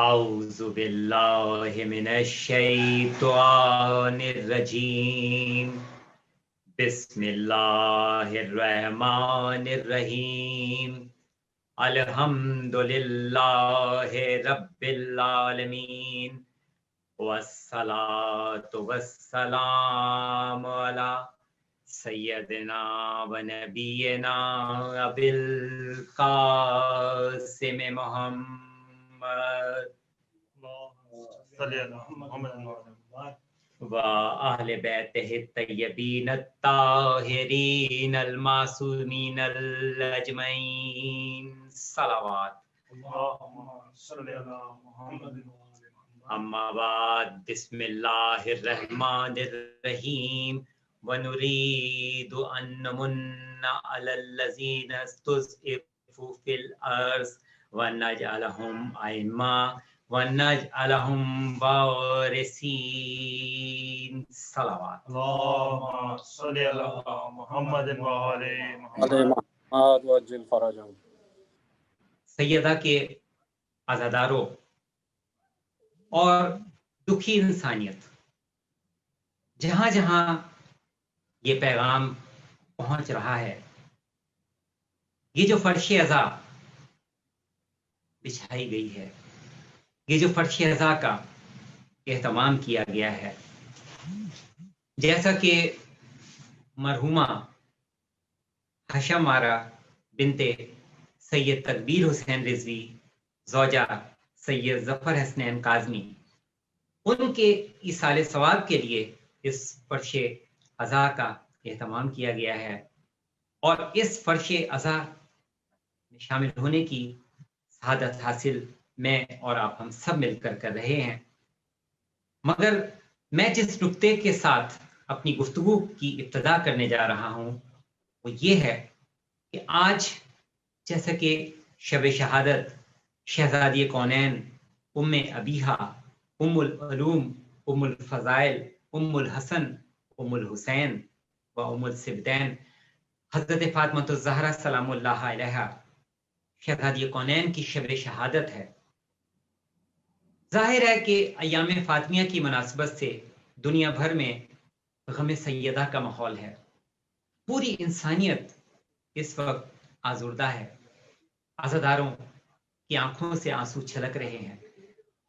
اعوذ باللہ من الشیطان الرجیم بسم اللہ الرحمن الرحیم الحمد للہ رب العالمین والصلاة والسلام علی سیدنا و نبینا ابی القاسم محمد و اہل بیتہ الطیبین الطاہرین المعصومین الاجمعین صلوات اما بعد بسم اللہ الرحمن الرحیم ونريد أن نمن على الذين استضعفوا في الأرض ونجعلهم أئمة ونجعلهم وارثين صلوات اللهم صل على محمد وآل محمد محمد وعجل فرجهم۔ سیدہ کے عزاداروں اور دکھی انسانیت، جہاں جہاں یہ پیغام پہنچ رہا ہے، یہ جو فرش عزا بچھائی گئی ہے، یہ جو فرش عزا کا اہتمام کیا گیا ہے، جیسا کہ مرحومہ حشمارہ بنت سید تکبیر حسین رضوی زوجہ سید ظفر حسنین کاظمی، ان کے ایصال ثواب کے لیے اس فرش عزا کا اہتمام کیا گیا ہے، اور اس فرش عزا میں شامل ہونے کی سعادت حاصل میں اور آپ ہم سب مل کر رہے ہیں۔ مگر میں جس نقطے کے ساتھ اپنی گفتگو کی ابتدا کرنے جا رہا ہوں وہ یہ ہے کہ آج جیسا کہ شب شہادت شہزادی کونین ام ابیہا ام العلوم ام الفضائل ام الحسن ام الحسین و ام السبتین حضرت فاطمہ الزہرا سلام اللہ علیہا شہزادی کونین کی شب شہادت ہے، ظاہر ہے کہ ایام فاطمیہ کی مناسبت سے دنیا بھر میں غم سیدہ کا ماحول ہے۔ پوری انسانیت اس وقت آزردہ ہے، عزاداروں کی آنکھوں سے آنسو چھلک رہے ہیں،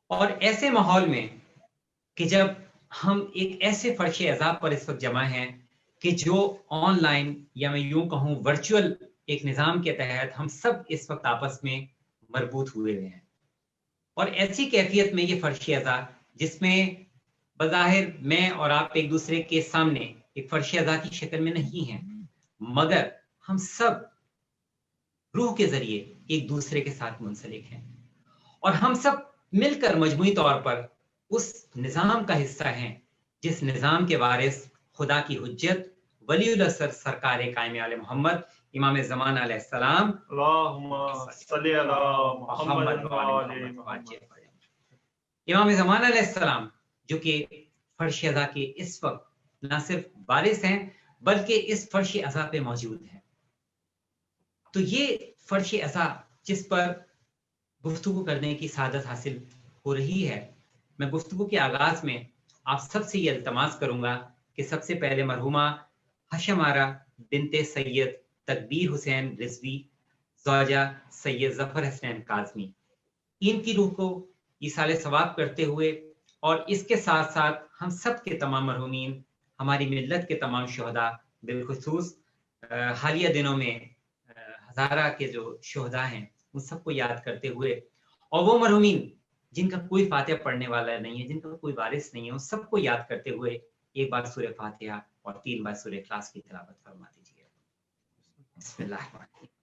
اور ایسے ماحول میں کہ جب ہم ایک ایسے فرش عزا پر اس وقت جمع ہیں کہ جو آن لائن یا میں یوں کہوں ورچوئل ایک نظام کے تحت ہم سب اس وقت آپس میں مربوط ہوئے ہیں، اور ایسی کیفیت میں یہ فرش عزا جس میں بظاہر میں اور آپ ایک دوسرے کے سامنے ایک فرش عزا کی شکل میں نہیں ہیں، مگر ہم سب روح کے ذریعے ایک دوسرے کے ساتھ منسلک ہیں، اور ہم سب مل کر مجموعی طور پر اس نظام کا حصہ ہیں جس نظام کے وارث خدا کی حجت ولی العصر سرکار قائم علیہ محمد امام زمان علیہ السلام اللهم صل على محمد وآل محمد۔ امام زمان علیہ السلام جو کہ فرش عزا کے اس وقت نہ صرف وارث ہیں بلکہ اس فرش عزا پہ موجود ہیں۔ تو یہ فرش عزا جس پر گفتگو کرنے کی سعادت حاصل ہو رہی ہے، میں گفتگو کے آغاز میں آپ سب سے یہ التماس کروں گا کہ سب سے پہلے مرحومہ حشمارہ بنت سید تکبیر حسین رضوی زوجہ سید ظفر حسنین کاظمی، ان کی روح کو ایصال ثواب کرتے ہوئے اور اس کے ساتھ ساتھ ہم سب کے تمام مرحومین، ہماری ملت کے تمام شہداء، بالخصوص حالیہ دنوں میں ہزارہ کے جو شہداء ہیں ان سب کو یاد کرتے ہوئے، اور وہ مرحومین جن کا کوئی فاتحہ پڑھنے والا نہیں ہے، جن کا کوئی وارث نہیں ہے، ان سب کو یاد کرتے ہوئے ایک بار سورہ فاتحہ اور 3 بار سورہ اخلاص کی تلاوت فرما دیجیے۔ بسم اللہ الرحمن الرحیم۔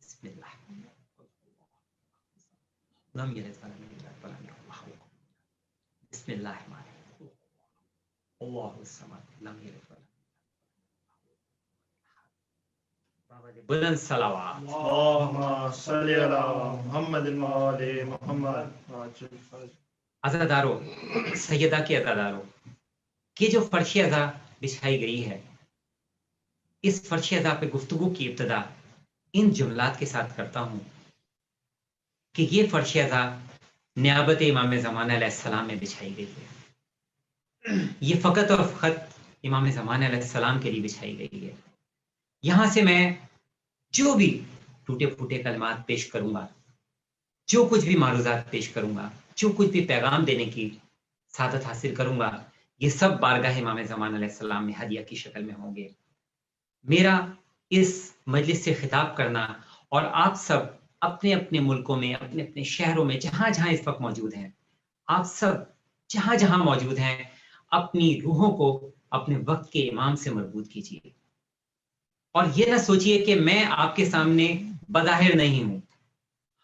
بسم اللہ بسم اللہ اللہ الصمد لم یلد ولم یولد۔ بلند صلوات۔ اللهم صل على محمد وآل محمد۔ अज़ादारों, सैयदा के अज़ादारों, कि जो फर्श अज़ा बिछाई गई है, इस फर्श अज़ा पे गुफ्तगू की इब्तिदा इन जुमलात के साथ करता हूँ कि ये फर्श अज़ा नियाबत इमाम ज़मान अलैहिस्सलाम में बिछाई गई है। ये फ़कत और फ़कत इमाम ज़मान अलैहिस्सलाम के लिए बिछाई गई है। यहाँ से मैं जो भी टूटे फूटे कलमात पेश करूँगा, जो कुछ भी मारूज़ात पेश करूँगा, जो कुछ भी पैगाम देने की सादत हासिल करूँगा, ये सब बारगाह इमाम ज़मान अलैहिस्सलाम में हदिया की शक्ल में होंगे। मेरा इस मजलिस से खिताब करना और आप सब अपने अपने मुल्कों में, अपने अपने शहरों में, जहाँ जहाँ इस वक्त मौजूद हैं, आप सब जहाँ जहाँ मौजूद हैं, अपनी रूहों को अपने वक्त के इमाम से मरबूत कीजिए और ये ना सोचिए कि मैं आपके सामने बज़ाहिर नहीं हूँ।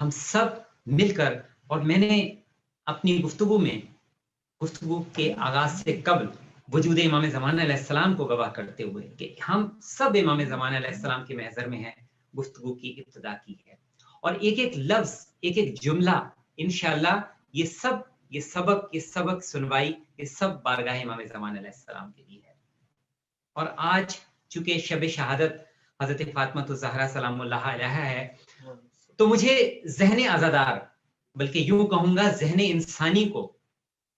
हम सब मिलकर, और मैंने अपनी गुफ्तगू के आगाज से कबल वजूद इमाम ज़मान अलैहिस्सलाम को गवाह करते हुए कि हम सब इमाम ज़मान अलैहिस्सलाम के महज़र में हैं, गुफ्तगू की इब्तिदा की है और एक एक लफ्ज़, एक एक जुमला इंशाअल्लाह ये सबक सुनवाई, ये सब बारगाह इमाम ज़मान अलैहिस्सलाम के लिए है। और आज चूंकि शब शहादत हज़रत फ़ातिमा ज़हरा सलामुल्लाह अलैहा है, तो मुझे ज़हन आज़ादार, बल्कि यूं कहूंगा ज़हन इंसानी को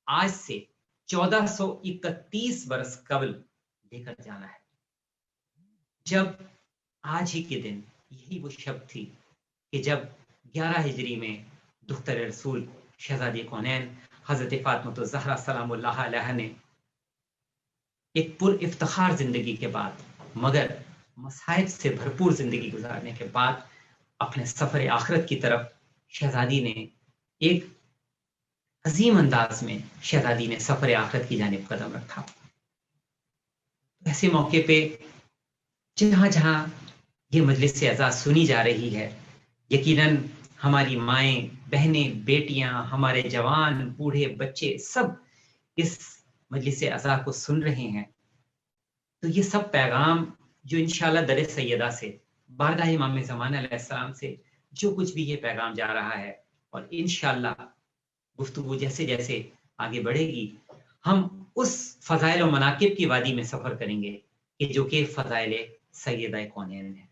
आज से 1431 बरस कबल लेकर जाना है, जब आज ही के दिन यही वो शब थी कि जब 11 हिजरी में दुख्तर रसूल शहज़ादी कौनैन हज़रत फ़ातिमा ज़हरा सलामुल्लाह अलैहा ने एक पुर इफ्तिखार जिंदगी के बाद, मगर मसाइब से भरपूर जिंदगी गुजारने के बाद अपने सफर आखिरत की तरफ शहजादी ने एक अजीम अंदाज में शहजादी ने सफर आखिरत की जानिब कदम रखा। ऐसे मौके पे जहाँ जहाँ ये मजलिस से अज़ा सुनी जा रही है, यकीनन हमारी माएँ, बहनें, बेटियां, हमारे जवान, बूढ़े, बच्चे सब इस मजलिस से अज़ा को सुन रहे हैं। तो ये सब पैगाम जो इंशाअल्लाह दर सैयदा से, बारगाह इमाम ज़मान अलैहिस्सलाम से जो कुछ भी ये पैगाम जा रहा है, और इंशाअल्लाह गुफ्तगू जैसे जैसे आगे बढ़ेगी, हम उस फ़ज़ाइल और मनाकिब की वादी में सफ़र करेंगे कि जो कि फ़ज़ाइल सैयदा कौनैन है।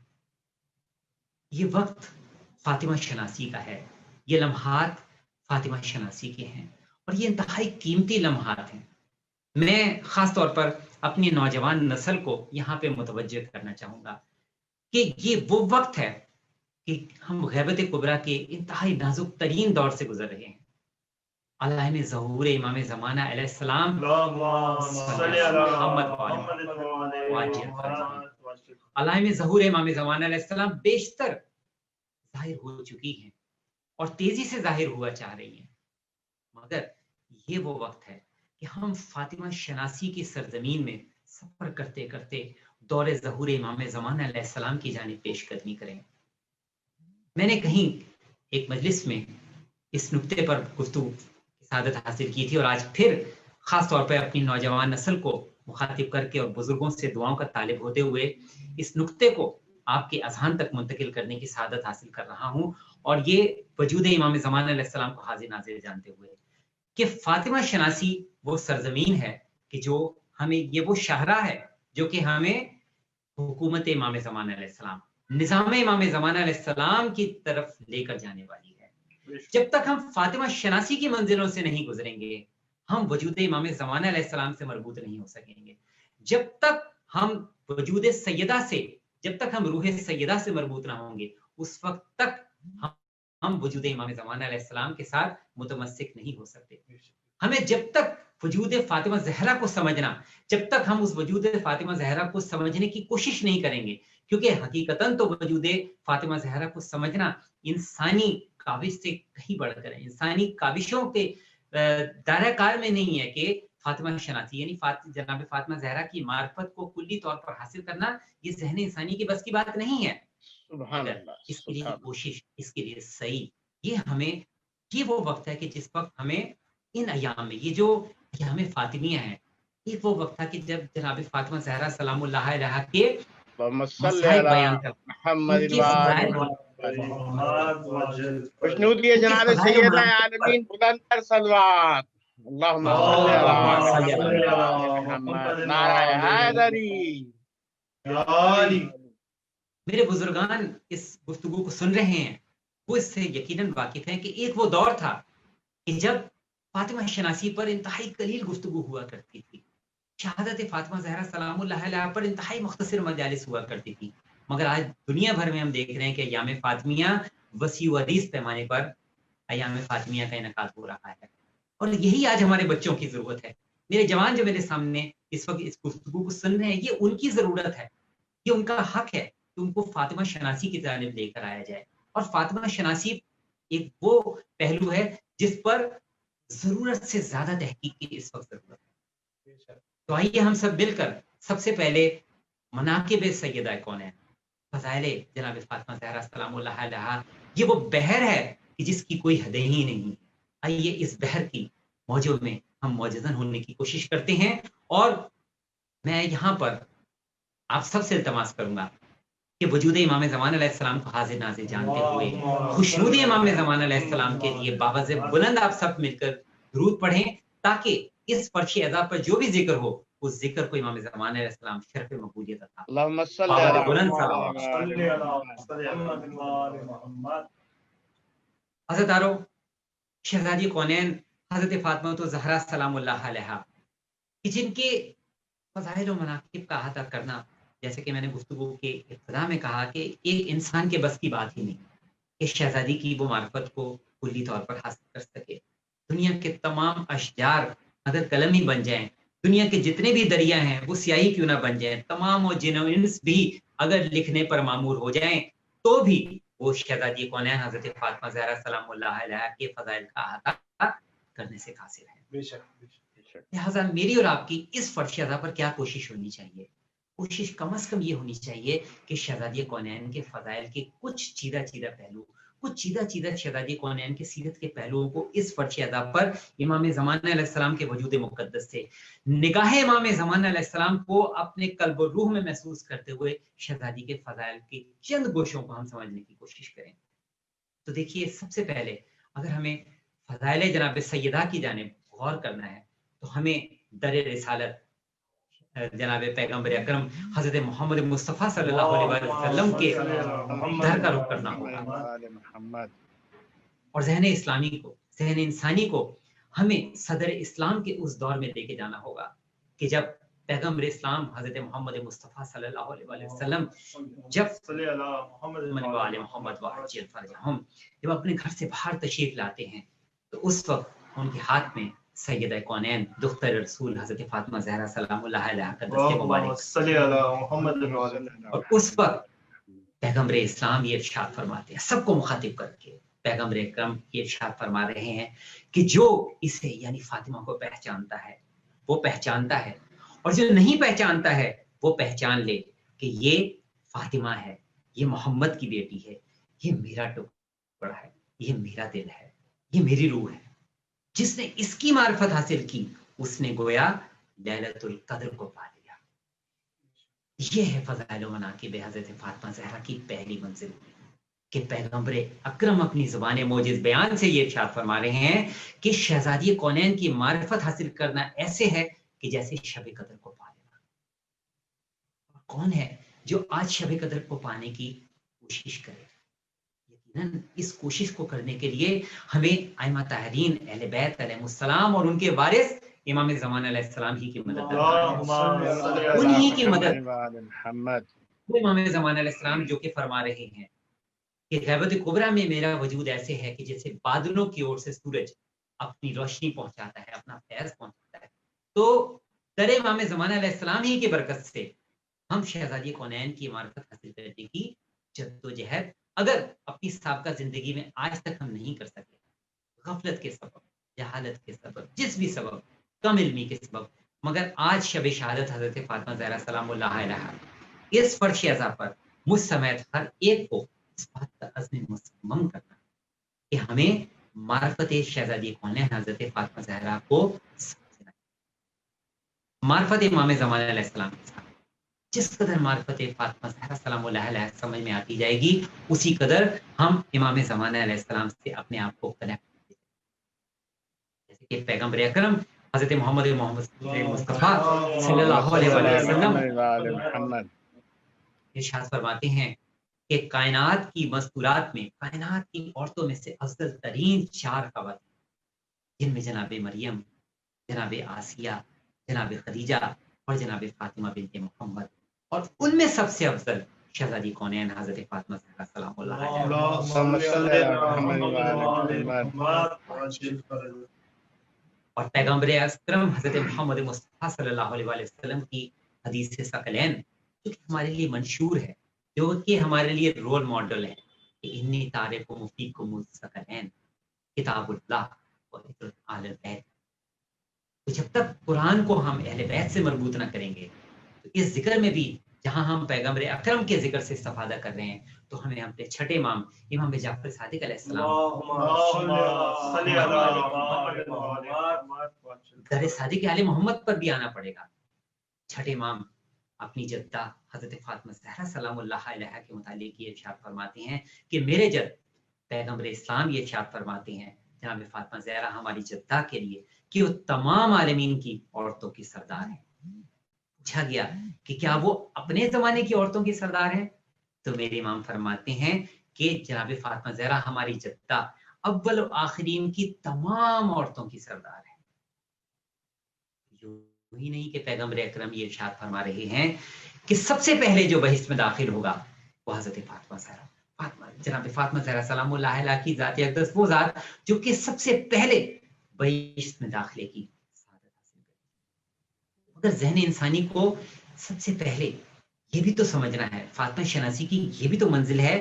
ये वक्त फ़ातिमा शनासी का है, ये लम्हात फ़ातिमा शनासी के हैं और ये इंतहाई कीमती लम्हात हैं। मैं ख़ास तौर पर अपनी नौजवान नस्ल को यहाँ पे मुतवज्जे करना चाहूँगा कि ये वो वक्त है कि हम ग़ैबत कुबरा के इंतहाई नाजुक तरीन दौर से गुजर रहे हैं। अलाइम ज़हूर इमाम ज़माना अलैहिस्सलाम अलाइम ज़हूर इमाम ज़माना अलैहिस्सलाम बेशतर ज़ाहिर हो चुकी हैं और तेजी से ज़ाहिर हुआ चाह रही हैं, मगर ये वो वक्त है कि हम फ़ातिमा शनासी की सरजमीन में सफ़र करते करते दौरे ज़हूर इमाम ज़माना अलैहिस्सलाम की जानिब पेशकदमी करें। मैंने कहीं एक मजलिस में इस नुक्ते पर गुफ्तगू की सादत हासिल की थी और आज फिर ख़ास तौर पर अपनी नौजवान नस्ल को मुखातिब करके और बुजुर्गों से दुआओं का तालिब होते हुए इस नुक्ते को आपके अज़हान तक मुंतकिल करने की सादत हासिल कर रहा हूँ, और ये वजूद इमाम ज़मान अलैहिस्सलाम को हाजिर नाज़िर जानते हुए कि फ़ातिमा शनासी वो सरजमीन है कि जो हमें, ये वो शाहरा है जो कि हमें हुकूमत इमाम ज़मान अलैहिस्सलाम, निज़ाम इमाम ज़मान अलैहिस्सलाम की तरफ लेकर जाने वाली है। जब तक हम फ़ातिमा शनासी की मंजिलों से नहीं गुजरेंगे, हम वजूद इमाम ज़मान अलैहिस्सलाम से मरबूत नहीं हो सकेंगे। जब तक हम वजूद सैयदा से, जब तक हम रूह सैयदा से मरबूत ना होंगे, उस वक्त तक हम वजूद इमाम ज़मान अलैहिस्सलाम के साथ मुतमस्सिक नहीं हो सकते। हमें जब तक वजूद फातिमा ज़हरा को समझना, जब तक हम उस वजूद फातिमा ज़हरा को समझने की कोशिश नहीं करेंगे, क्योंकि हकीकतन तो वजूद फातिमा ज़हरा को समझना इंसानी काविश से कहीं बढ़कर है। इंसानी काविशों के दायरा कार में नहीं है कि फातिमा शनासी यानी जनाब फातिमा ज़हरा की मार्फत को कुल्ली तौर पर हासिल करना ये ज़हन इंसानी की बस की बात नहीं है। इसके लिए कोशिश, इसके लिए सही, ये हमें, ये वो वक्त है कि जिस वक्त हमें इन अयाम में, ये जो अयाम फातिमिया है, ये वो वक्त था कि जब जनाब फातिमा ज़हरा सलामुल्लाह अलैहा के मसाइब बयान कर खुशनूदी जनाब सैयदा आलमीन बुलंद सलवात اللهم صل صل على على محمد نعرہ حیدری یا علی۔ میرے بزرگان اس گفتگو کو سن رہے ہیں، وہ اس سے یقیناً واقف ہیں کہ ایک وہ دور تھا کہ جب فاطمہ شناسی پر انتہائی قلیل گفتگو ہوا کرتی تھی، شہادت فاطمہ زہرا سلام اللہ علیہ پر انتہائی مختصر مجالس ہوا کرتی تھی، مگر آج دنیا بھر میں ہم دیکھ رہے ہیں کہ ایام فاطمیہ وسیع و عریض پیمانے پر ایام فاطمیہ کا انعقاد ہو رہا ہے، اور یہی آج ہمارے بچوں کی ضرورت ہے۔ میرے جوان جو میرے سامنے اس وقت اس گفتگو کو سن رہے ہیں، یہ ان کی ضرورت ہے، یہ ان کا حق ہے کہ ان کو فاطمہ شناسی کی جانب لے کر آیا جائے، اور فاطمہ شناسی ایک وہ پہلو ہے جس پر ضرورت سے زیادہ تحقیق کی اس وقت ضرورت ہے۔ تو آئیے ہم سب مل کر سب سے پہلے مناقب سیدہ کونین، فضائل جناب فاطمہ زہرا سلام اللہ علیہا، یہ وہ بحر ہے کہ جس کی کوئی حدیں ہی نہیں۔ آئیے اس بحر کی موجوں میں ہم معجزن ہونے کی کوشش کرتے ہیں، اور میں یہاں پر آپ سب سے التماس کروں گا کہ وجود امام زمان علیہ السلام کو حاضر ناظر جانتے ہوئے خوشنود امام زمان علیہ السلام کے لیے باوز بلند آپ سب مل کر درود پڑھیں، تاکہ اس فرش اعضا پر جو بھی ذکر ہو اس ذکر کو امام زمان علیہ السلام شرف مقبولیت عطا فرمائے۔ اللهم صل باوز على بلند محمد صلوات۔ صلی علی محمد و آل محمد۔ حضرت آرو، شہزادی کونین حضرت فاطمہ زہرا سلام اللہ علیہا، کہ جن کے فضائل و مناقب کا احاطہ کرنا، جیسے کہ میں نے گفتگو کے ابتدا میں کہا کہ ایک انسان کے بس کی بات ہی نہیں کہ شہزادی کی وہ معرفت کو کلی طور پر حاصل کر سکے۔ دنیا کے تمام اشجار اگر قلم ہی بن جائیں، دنیا کے جتنے بھی دریا ہیں وہ سیاہی کیوں نہ بن جائیں، تمام و جن و انس بھی اگر لکھنے پر معمور ہو جائیں، تو بھی وہ شہزادی کونین حضرت فاطمہ زہرا سلام اللہ علیہا کے فضائل کا احاطہ کرنے سے قاصر ہے۔ بے شک بے شک۔ لہٰذا میری اور آپ کی اس فرش اعضا پر کیا کوشش ہونی چاہیے؟ کوشش کم از کم یہ ہونی چاہیے کہ شہزادی کونین کے فضائل کے کچھ چیدہ چیدہ پہلو، کچھ چیدہ چیدہ شہزادی کونین کے سیرت کے پہلوؤں کو اس فرش اعضا پر امام زمانہ علیہ السلام کے وجود مقدس سے نگاہ امام زمانہ علیہ السلام کو اپنے قلب و روح میں محسوس کرتے ہوئے شہزادی کے فضائل کے چند گوشوں کو ہم سمجھنے کی کوشش کریں۔ تو دیکھیے، سب سے پہلے اگر ہمیں فضائل جناب سیدہ کی جانب غور کرنا ہے تو ہمیں در رسالت جناب پیغمبر اکرم حضرت محمد مصطفیٰ صلی اللہ علیہ وسلم کے در کا رخ کرنا ہوگا، اور ذہن اسلامی کو، ذہن انسانی کو ہمیں صدر اسلام کے اس دور میں لے کے جانا ہوگا کہ جب پیغمبر اسلام حضرت محمد مصطفیٰ صلی اللہ علیہ وسلم جب صلی علی محمد محمد وعجل فرجہم جب اپنے گھر سے باہر تشریف لاتے ہیں، تو اس وقت ان کے ہاتھ میں سیدہ کونین دختر رسول حضرت فاطمہ زہرا سلام اللہ علیہا کا دست مبارک، صلی علی محمد و آل محمد۔ اور اس وقت پیغمبر اسلام یہ ارشاد فرماتے ہیں، سب کو مخاطب کر کے پیغمبر اکرم یہ ارشاد فرما رہے ہیں کہ جو اسے یعنی فاطمہ کو پہچانتا ہے وہ پہچانتا ہے، اور جو نہیں پہچانتا ہے وہ پہچان لے کہ یہ فاطمہ ہے، یہ محمد کی بیٹی ہے، یہ میرا ٹکڑا ہے، یہ میرا دل ہے، یہ میری روح ہے۔ جس نے اس کی معرفت حاصل کی اس نے گویا لیلۃ القدر کو پا لیا۔ یہ ہے فضائل و مناقب حضرت فاطمہ زہرا کی پہلی منزل کہ پیغمبر اکرم اپنی زبان موجز بیان سے یہ ارشاد فرما رہے ہیں کہ شہزادی کونین کی معرفت حاصل کرنا ایسے ہے کہ جیسے شب قدر کو پا لینا۔ کون ہے جو آج شب قدر کو پانے کی کوشش کرے؟ یقیناً اس کوشش کو کرنے کے لیے ہمیں ائمہ طاہرین اہل بیت علیہ السلام اور ان کے وارث امام زمان علیہ السلام ہی کی مدد کرنی ہے۔ انہی کی مدد، وہ امام زمان علیہ السلام جو کہ فرما رہے ہیں کہ غیبت کبریٰ میں میرا وجود ایسے ہے کہ جیسے بادلوں کی اور سے سورج اپنی روشنی پہنچاتا ہے، اپنا فیض پہنچاتا ہے، تو در امام زمان علیہ السلام ہی کی برکت سے ہم شہزادی کونین کی معرفت حاصل کرنے کی جدوجہد اگر اپنی سابقہ زندگی میں آج تک ہم نہیں کر سکے، غفلت کے سبب، جہالت کے سبب، جس بھی سبب، کم علمی کے سبب، مگر آج شب شہادت حضرت فاطمہ زہرا سلام اللہ علیہا اس فرش اعضا پر مجھ سمیت ہر ایک کو اس بات کا عزم مصمم کرنا کہ ہمیں معرفت شہزادی کونین حضرت فاطمہ زہرا کو سمجھنا، معرفت امام زمان علیہ السلام کے ساتھ جس قدر معرفت فاطمہ زہرا سلام اللہ علیہ سمجھ میں آتی جائے گی، اسی قدر ہم امام زمانہ علیہ السلام سے اپنے آپ کو کنیکٹ کرتے ہیں۔ جیسے कि पैगंबर अकरम हजरत मोहम्मद मुस्तफ़ा सल्लल्लाहु अलैहि वसल्लम इरशाद फरमाते हैं कि कायनात की मस्तूरात में, कायनात की औरतों में से अफजल तरीन 4 खवातीन, जिनमें जनाब मरियम, जनाब आसिया, जनाब खदीजा और जनाब फातिमा बिनते मोहम्मद, और उनमें सबसे अफजल शहजादी कौनैन हजरत फातिमा ज़हरा सलामुल्लाह अलैहा। और पैगंबर अकरम हजरत मोहम्मद मुस्तफ़ा सल्लल्लाहु अलैहि वसल्लम की हदीस सकलैन जो कि हमारे लिए मंशूर है, जो कि हमारे लिए रोल मॉडल है कि इन्नी तारिक़ु मुफ़ीकुम सकलैन किताबुल्लाह व इत्रत अहल बैत। तो जब तक कुरान को हम अहले बैत से मरबूत ना करेंगे, तो इस जिक्र में भी जहां हम पैगंबर अकरम के जिक्र से इस्तिफादा कर रहे हैं, तो हमें अपने छठे इमाम इमाम जाफर सादिक अलैहिस्सलाम दर सादिक आले मोहम्मद पर भी आना पड़ेगा। छठे इमाम अपनी जद्दा हजरत फातिमा ज़हरा सलामुल्लाह अलैहा के मुतालिक ये इरशाद फरमाते हैं कि मेरे जद पैगंबर इस्लाम ये इरशाद फरमाते हैं जनाब फातिमा ज़हरा हमारी जद्दा के लिए कि वो तमाम आलमीन की औरतों की सरदार है। पूछा गया कि क्या वो अपने जमाने की औरतों की सरदार है, तो मेरे इमाम फरमाते हैं कि जनाब फातिमा ज़हरा हमारी जद्दा अव्वल और आखिरीन की तमाम औरतों की सरदार है। यूं ही नहीं कि पैगंबर अकरम ये इरशाद फरमा रहे हैं कि सबसे पहले जो बहिश्त में दाखिल होगा वो हजरत फातिमा ज़हरा, जनाब फातिमा ज़हरा सलामुल्लाह अलैहा की ज़ात अक़दस, वो ज़ात जो कि सबसे पहले बहिश्त में दाखिले की सादत हासिल करेगी। मगर ज़हन इंसानी को सबसे पहले ये भी तो समझना है, फातिमा शनासी की ये भी तो मंजिल है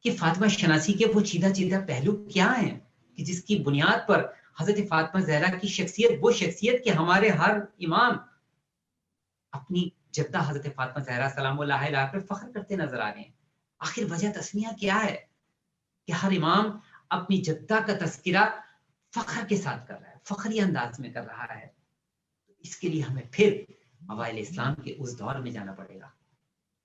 कि फातिमा शनासी के वो चीदा चीदा पहलू क्या हैं कि जिसकी बुनियाद पर हजरत फातिमा ज़हरा की शख्सियत, वो शख्सियत कि हमारे हर इमाम अपनी जद्दा हजरत फातिमा ज़हरा सलामुल्लाह अलैहा पर फख्र करते नजर आ रहे हैं। आखिर वजह तस्मिया क्या है कि हर इमाम अपनी जद्दा का तस्किरा फख्र के साथ कर रहा है, फख्री अंदाज में कर रहा है। इसके लिए हमें फिर अवाइल इस्लाम के उस दौर में जाना पड़ेगा।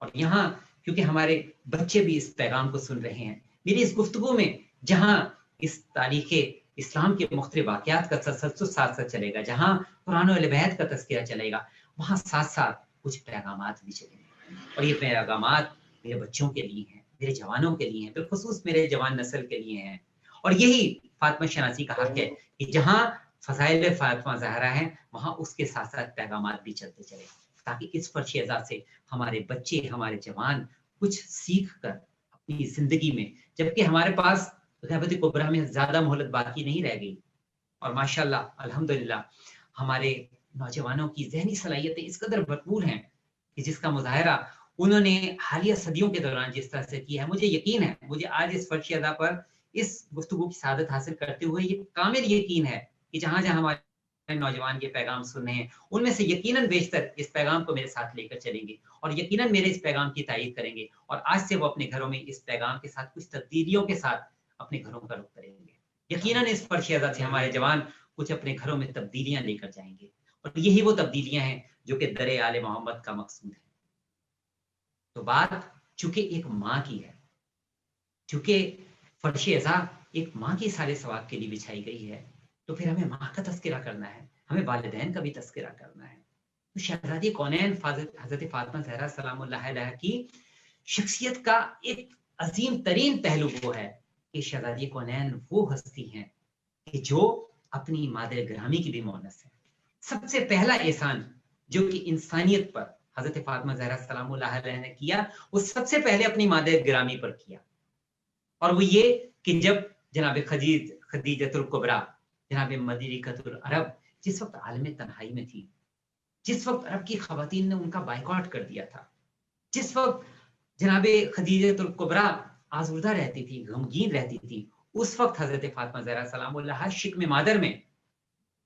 और यहाँ क्योंकि हमारे बच्चे भी इस पैगाम को सुन रहे हैं, मेरी इस गुफ्तगू में जहाँ इस तारीख़ इस्लाम के मुख्तलिफ वाक़यात का तसल्सल साथ साथ चलेगा, जहाँ कुरान और अहले बैत का तज़किरा चलेगा, वहाँ साथ साथ कुछ पैगामात भी चलेंगे। और ये पैगामात मेरे बच्चों के लिए हैं, मेरे जवानों के लिए हैं, बिलखुसूस मेरे जवान नस्ल के लिए हैं। और यही फातिमा शनासी का हक है कि जहाँ फ़ज़ाइल फातिमा ज़हरा हैं, वहाँ उसके साथ साथ पैगामात भी चलते चले, ताकि इस फर्श एज़ा से हमारे बच्चे, हमारे जवान कुछ सीख कर अपनी ज़िंदगी में, जबकि हमारे पास ग़ैबत कुबरा में ज़्यादा मोहलत बाकी नहीं रह गई और माशाअल्लाह अल्हम्दुलिल्लाह हमारे नौजवानों की ज़हनी सलाहियतें इस कदर भरपूर हैं कि जिसका मुज़ाहिरा उन्होंने हालिया सदियों के दौरान जिस तरह से किया है, मुझे यकीन है, मुझे आज इस फर्श एज़ा पर इस गुफ्तगू की सआदत हासिल करते हुए ये कामिल यकीन है कि जहाँ जहाँ हमारे नौजवान ये पैगाम सुन रहे हैं, उनमें से यकीनन बेशतर इस पैगाम को मेरे साथ लेकर चलेंगे और यकीनन मेरे इस पैगाम की तायीद करेंगे और आज से वो अपने घरों में इस पैगाम के साथ कुछ तब्दीलियों के साथ अपने घरों का रुख करेंगे। यकीनन इस फर्श एज़ा से हमारे जवान कुछ अपने घरों में तब्दीलियां लेकर जाएंगे और यही वो तब्दीलियां हैं जो कि दरे आले मोहम्मद का मकसूद है। तो बात चूंकि एक माँ की है, चूंकि फर्श एज़ा एक माँ की सारे सवाब के लिए बिछाई गई है, तो फिर हमें माँ का तस्करा करना है, हमें वालिदैन का भी तस्करा करना है। तो शहज़ादी कौनैन हज़रत फातिमा ज़हरा सलामुल्लाह अलैहा की शख्सियत का एक अजीम तरीन पहलू वो है कि शहज़ादी कौनैन वो हस्ती हैं कि जो अपनी मादर ग्रामी की भी मोनस है। सबसे पहला एहसान जो कि इंसानियत पर हज़रत फातिमा ज़हरा सलामुल्लाह अलैहा ने किया, वो सबसे पहले अपनी मादर ग्रामी पर किया, और वो ये कि जब जनाब खदीजतुल कुबरा, जनाब मदरिकतुल अरब जिस वक्त आलम तन्हाई में थी, जिस वक्त अरब की खवातीन ने उनका बाइकआउट कर दिया था, जिस वक्त जनाब खदीजतुल कुबरा आज़ुर्दा रहती थी, गमगीन रहती थी, उस वक्त हज़रत फातिमा ज़हरा सलामुल्लाह शिक्म मादर में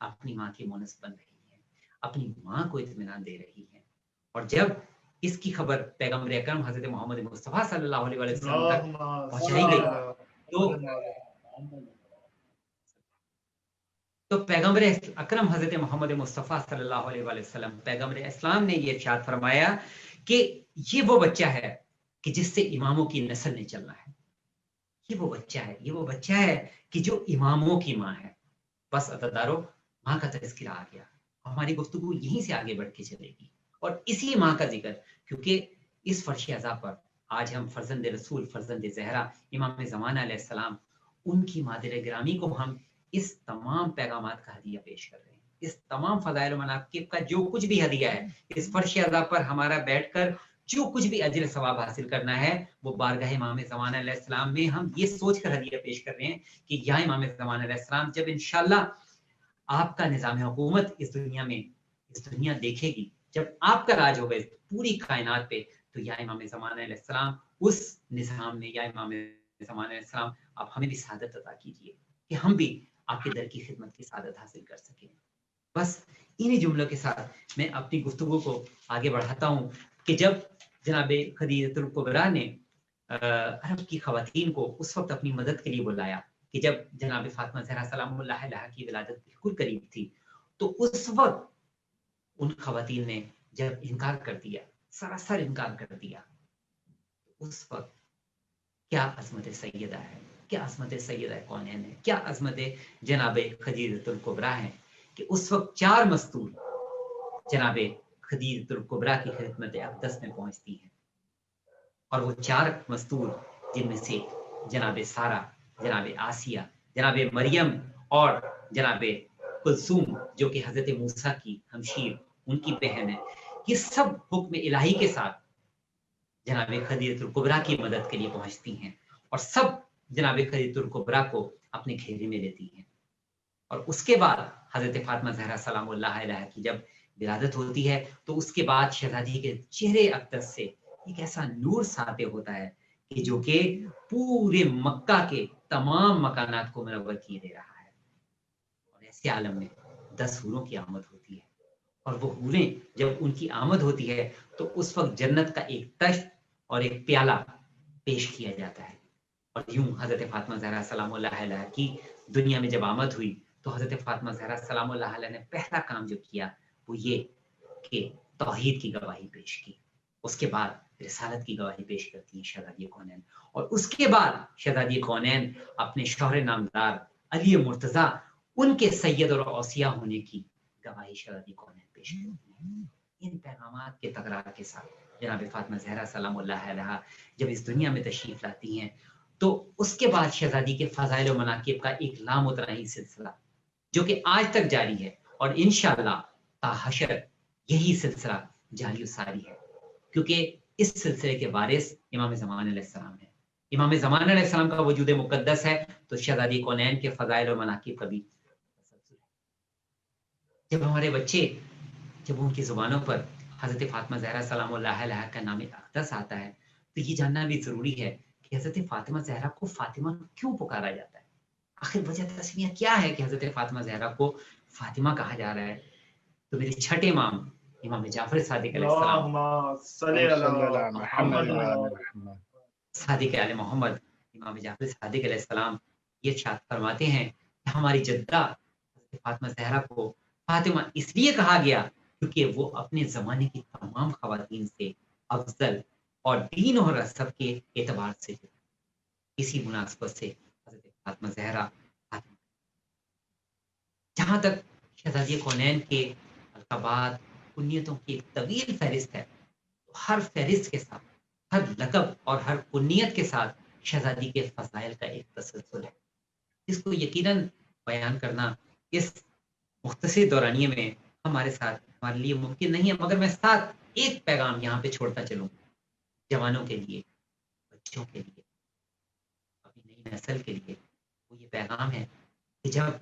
अपनी माँ की मोनस बन रही है, अपनी माँ को इत्मीनान दे रही है। और जब इसकी खबर पैगंबर अकरम हज़रत मोहम्मद मुस्तफ़ा सल्लल्लाहु अलैहि वसल्लम तक पहुंचाई गई, तो पैगंबर अकरम हज़रत मोहम्मद मुस्तफ़ा सल्लल्लाहु अलैहि वसल्लम पैगंबर इस्लाम ने ये इरशाद फरमाया कि ये वो बच्चा है कि जिससे इमामों की नस्ल ने चलना है। ये वो बच्चा है, ये वो बच्चा है कि जो इमामों की माँ है। बस अज़ादारों, माँ का तज़किरा आ गया, हमारी गुफ्तगू यहीं से आगे बढ़ के चलेगी और इसी माँ का जिक्र, क्योंकि इस फर्श अज़ा पर आज हम फर्जंद रसूल, फर्जंद ज़हरा इमाम ज़माना अलैहिस्सलाम, उनकी मादर गिरामी को हम इस तमाम पैगामात का हदिया पेश कर रहे हैं। इस तमाम फ़ज़ाइल व मनाक़िब का जो कुछ भी हदिया है, इस फर्श अज़ा पर हमारा बैठकर जो कुछ भी अजर सवाब हासिल करना है, वो बारगाह इमाम ज़माना अलैहिस्सलाम में हम ये सोच कर हदिया पेश कर रहे हैं कि या इमाम ज़माना अलैहिस्सलाम, जब इंशाअल्लाह आपका निज़ाम हुकूमत इस दुनिया देखेगी, जब आपका राज होगा इस पूरी कायनात पे, तो या इमाम ज़माना अलैहिस्सलाम उस निज़ाम में, या इमाम ज़माना अलैहिस्सलाम आप हमें भी सआदत अता कीजिए कि हम भी आपके दर की खिदमत की सआदत हासिल कर सकें। बस इन्हीं जुमलों के साथ मैं अपनी गुफ्तगू को आगे बढ़ाता हूँ कि जब जनाब खदीजतुल कुबरा ने अरब की ख़वातीन को उस वक्त अपनी मदद के लिए बुलाया कि जब जनाब फातिमा ज़हरा सलामुल्लाह अलैहा की विलादत बिल्कुल करीब थी, तो उस वक्त उन ख़वातीन ने जब इनकार कर दिया, सरासर इनकार कर दिया, उस वक्त क्या अज़मत सैयदा है, क्या अज़मत सैयदा कौनैन है, क्या अज़मत जनाब खदीजतुल कुबरा है कि उस वक्त 4 मस्तूर जनाब खदीजतुल कुबरा की खिदमत अक़दस में पहुंचती हैं, और वो 4 मस्तूर जिनमें से जनाब सारा, जनाब आसिया, जनाब मरियम और जनाब कुलसूम जो कि हज़रत मूसा की हमशीर, उनकी बहन है, ये सब हुक्म इलाही के साथ जनाब खदीजतुल कुबरा की मदद के लिए पहुंचती हैं और सब जनाब खदीजतुल कुबरा को अपने घेरे में लेती हैं। और उसके बाद हज़रत फातिमा ज़हरा सलामुल्लाह अलैहा की जब विलादत होती है, तो उसके बाद शहज़ादी के चेहरे अक़दस से एक ऐसा नूर साते होता है कि जो कि पूरे मक्का के तमाम मकानात को मुनव्वर किए दे रहा है। और ऐसे आलम में 10 हूरों की आमद होती है, और वो हूरें जब उनकी आमद होती है, तो उस वक्त जन्नत का एक तश्त और एक प्याला पेश किया जाता है। और यूं हज़रत फातिमा ज़हरा सलामुल्लाह अलैहा की दुनिया में जब आमद हुई, तो हज़रत फातिमा ज़हरा सलामुल्लाह अलैहा ने पहला काम जो किया वो ये कि तौहीद की गवाही पेश की। उसके बाद रिसालत की गवाही पेश करती हैं शहज़ादी कौनैन, और उसके बाद शहज़ादी कौनैन अपने शौहर नामदार अली मुर्तज़ा उनके सैयद और औसिया होने की गवाही शहज़ादी कौनैन पेश करती हैं। इन पैगामात के तकरार के साथ जनाब फातिमा ज़हरा सलामुल्लाह अलैहा जब इस दुनिया में तशरीफ़ लाती हैं, तो उसके बाद शहज़ादी के फ़ज़ाइल व मनाक़िब का एक लामुतनाही सिलसिला जो कि आज तक जारी है, और इंशाअल्लाह ता हशर यही सिलसिला जारी सारी है, क्योंकि इस सिलसिले के वारिस इमाम ज़माना अलैहिस्सलाम है। इमाम ज़माना अलैहिस्सलाम का वजूद मुक़द्दस है, तो शहज़ादी कौनैन के फ़ज़ाइल व मनाक़िब का भी जब हमारे बच्चे, जब उनकी ज़ुबानों पर हज़रत फातिमा ज़हरा सलामुल्लाह अलैहा का नाम अक़दस आता है, तो ये जानना भी ज़रूरी है कि हज़रत फातिमा ज़हरा को फातिमा क्यों पुकारा जाता है। आखिर वजह तस्मिया क्या है कि हज़रत फातिमा ज़हरा को फातिमा कहा जा रहा है। तो मेरे छठे इमाम इमाम जाफ़र सादिक अलैहिस्सलाम, सादिक आले मोहम्मद, इमाम जाफ़र सादिक अलैहिस्सलाम ये इरशाद फरमाते हैं कि हमारी जद्दा हज़रत फातिमा ज़हरा को फातिमा इसलिए कहा गया क्योंकि वो अपने ज़माने की तमाम ख़वातीन से अफ़ज़ल और दीन और नसब के एतबार से इसी मुनासबत से हज़रत फातिमा ज़हरा फातिमा। जहाँ तक शहज़ादी कौनैन के अलक़ाबात, कुन्नियतों की एक तवील फ़हरिस्त है, तो हर फ़हरिस्त के साथ, हर लक़ब और हर कुन्नियत के साथ शहज़ादी के फ़ज़ाइल का एक तसलसल है, इसको यकीनन बयान करना इस मुख्तसर दौरानिये में हमारे हमारे लिए मुमकिन नहीं है, मगर मैं साथ एक पैगाम यहाँ पे छोड़ता चलूँ जवानों के लिए, बच्चों के लिए, अपनी नई नस्ल के लिए। वो ये पैगाम है कि जब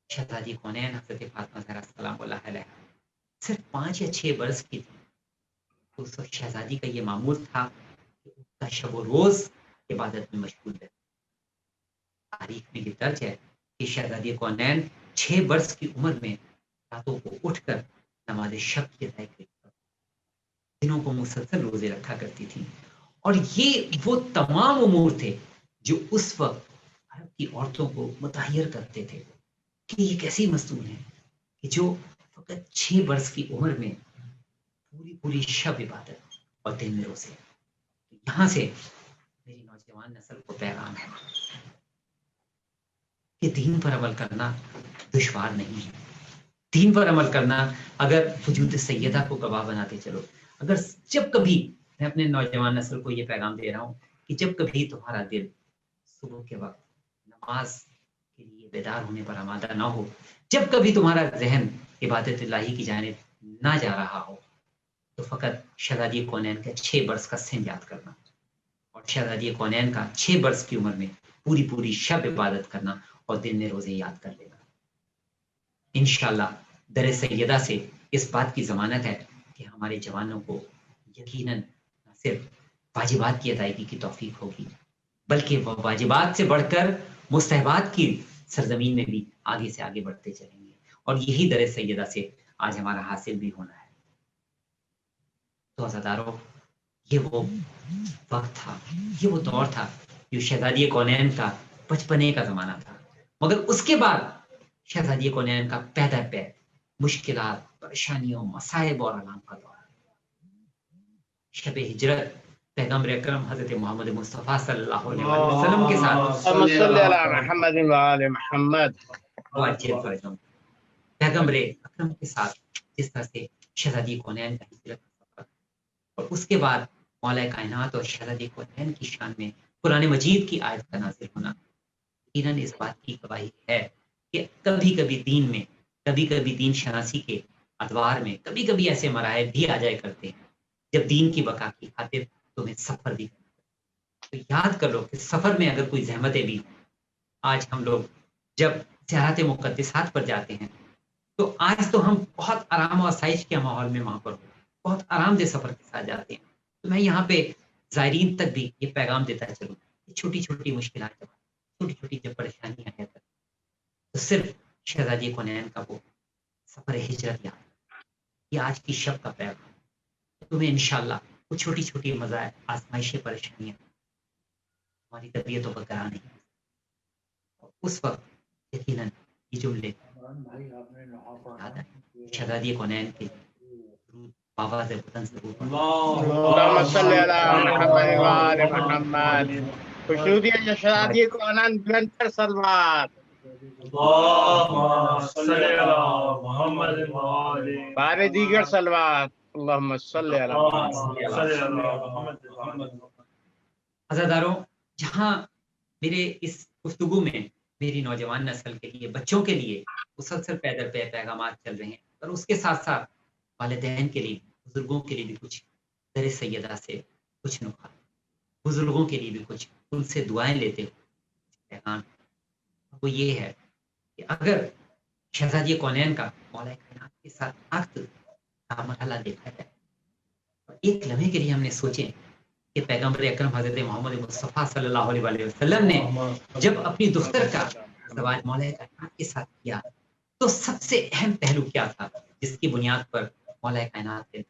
शहज़ादी कौनैन हज़रत फातिमा ज़हरा सलामुल्लाह अलैहा सिर्फ 5 या 6 बरस की थी, तो उस वक्त शहज़ादी का ये मामूल था कि उसका शब व रोज़ इबादत में मशगूल रहता। तारीख में ये दर्ज है कि शहज़ादी कौनैन 6 बरस की उम्र में रातों को उठकर नमाज शब की अदायगी, दिनों को मुसलसल रोजे रखा करती थी। और ये वो तमाम उमूर थे जो उस वक्त अरब की औरतों को मुतहय्यर करते थे कि ये कैसी मस्तूर है कि जो फकत 6 बरस की उम्र में पूरी शब इबादत और दिन में रोजे। यहाँ से मेरी नौजवान नस्ल को पैगाम है कि दीन पर अमल करना दुश्वार नहीं है, دین پر عمل کرنا، اگر وجود سیدہ کو گواہ بناتے چلو. اگر جب کبھی میں اپنے نوجوان نسل کو یہ پیغام دے رہا ہوں کہ جب کبھی تمہارا دل صبح کے وقت نماز کے لیے بیدار ہونے پر آمادہ نہ ہو، جب کبھی تمہارا ذہن عبادت الہی کی جانب نہ جا رہا ہو، تو فقط شہزادی کونین کا 6 برس کا سن یاد کرنا، اور شہزادی کونین کا 6 برس کی عمر میں پوری شب عبادت کرنا اور دن میں روزے یاد کر لینا. انشاءاللہ در سیدہ سے اس بات کی ضمانت ہے کہ ہمارے جوانوں کو یقیناً نہ صرف واجبات کی ادائیگی کی توفیق ہوگی، بلکہ وہ واجبات سے بڑھ کر مستحبات کی سرزمین میں بھی آگے سے آگے بڑھتے چلیں گے، اور یہی در سیدہ سے آج ہمارا حاصل بھی ہونا ہے. تو عزادارو، یہ وہ وقت تھا، یہ وہ دور تھا جو شہزادی کونین کا بچپنے کا زمانہ تھا. مگر اس کے بعد شہزادی کونین کا پیدا پہ مشکلات، پریشانیوں، مصائب اور آلام کا دور. شب ہجرت پیغمبر اکرم حضرت محمد مصطفیٰ صلی اللہ علیہ وسلم کے ساتھ پیغمبر اکرم کے ساتھ جس طرح سے شہزادی کونین کا ہجرت کا سفر، اور اس کے بعد مولا کائنات اور شہزادی کونین کی شان میں قرآن مجید کی آیت کا نازل ہونا یقیناً اس بات کی گواہی ہے کہ کبھی کبھی دین میں، کبھی کبھی دین شناسی کے ادوار میں کبھی کبھی ایسے مراحل بھی آ جائے کرتے ہیں جب دین کی بقا کی خاطر تمہیں سفر بھی کرنا. تو یاد کر لو کہ سفر میں اگر کوئی زحمتیں بھی ہوں، آج ہم لوگ جب زیارت مقدسات پر جاتے ہیں تو آج تو ہم بہت آرام و آسائش کے ماحول میں وہاں پر بہت آرام دہ سفر کے ساتھ جاتے ہیں. تو میں یہاں پہ زائرین تک بھی یہ پیغام دیتا چلوں کہ چھوٹی چھوٹی مشکلات، چھوٹی چھوٹی جب پریشانیاں ہیں تو صرف شہزادی کونین کا وہ سفر ہجرت یاد، یہ آج کی شب کا پیغام. تمہیں انشاءاللہ وہ چھوٹی چھوٹی مزائد، آزمائشیں، پریشانیاں ہماری طبیعتوں پر کرا نہیں، اور اس وقت یقیناً یہ جملے یاد آئیں. شہزادی کونین کے درود آواز بلند ضرور پڑھیں. اللهم صل على محمد وآل محمد. خشنودی شہزادی کونین بلند کر سلوات. اللهم صل على محمد وآل بارے دیگر سلوات. اللهم صل على محمد. عزاداروں، جہاں میرے اس گفتگو میں میری نوجوان نسل کے لیے، بچوں کے لیے مسلسل پیدر پہ پیغامات چل رہے ہیں، اور اس کے ساتھ ساتھ والدین کے لیے، بزرگوں کے لیے بھی کچھ در سیدہ سے کچھ نکات، بزرگوں کے لیے بھی کچھ ان سے دعائیں لیتے ہوئے پیغام، وہ یہ ہے کہ اگر شہزادی کونین کا مولا کائنات کے ساتھ عقد کا مرحلہ دیکھا جائے، اور ایک لمحے کے لیے ہم نے سوچے کہ پیغمبر اکرم حضرت محمد مصطفیٰ صلی اللہ علیہ وسلم نے جب اپنی دختر کا زواج مولا کائنات کے ساتھ کیا تو سب سے اہم پہلو کیا تھا جس کی بنیاد پر مولا کائنات کے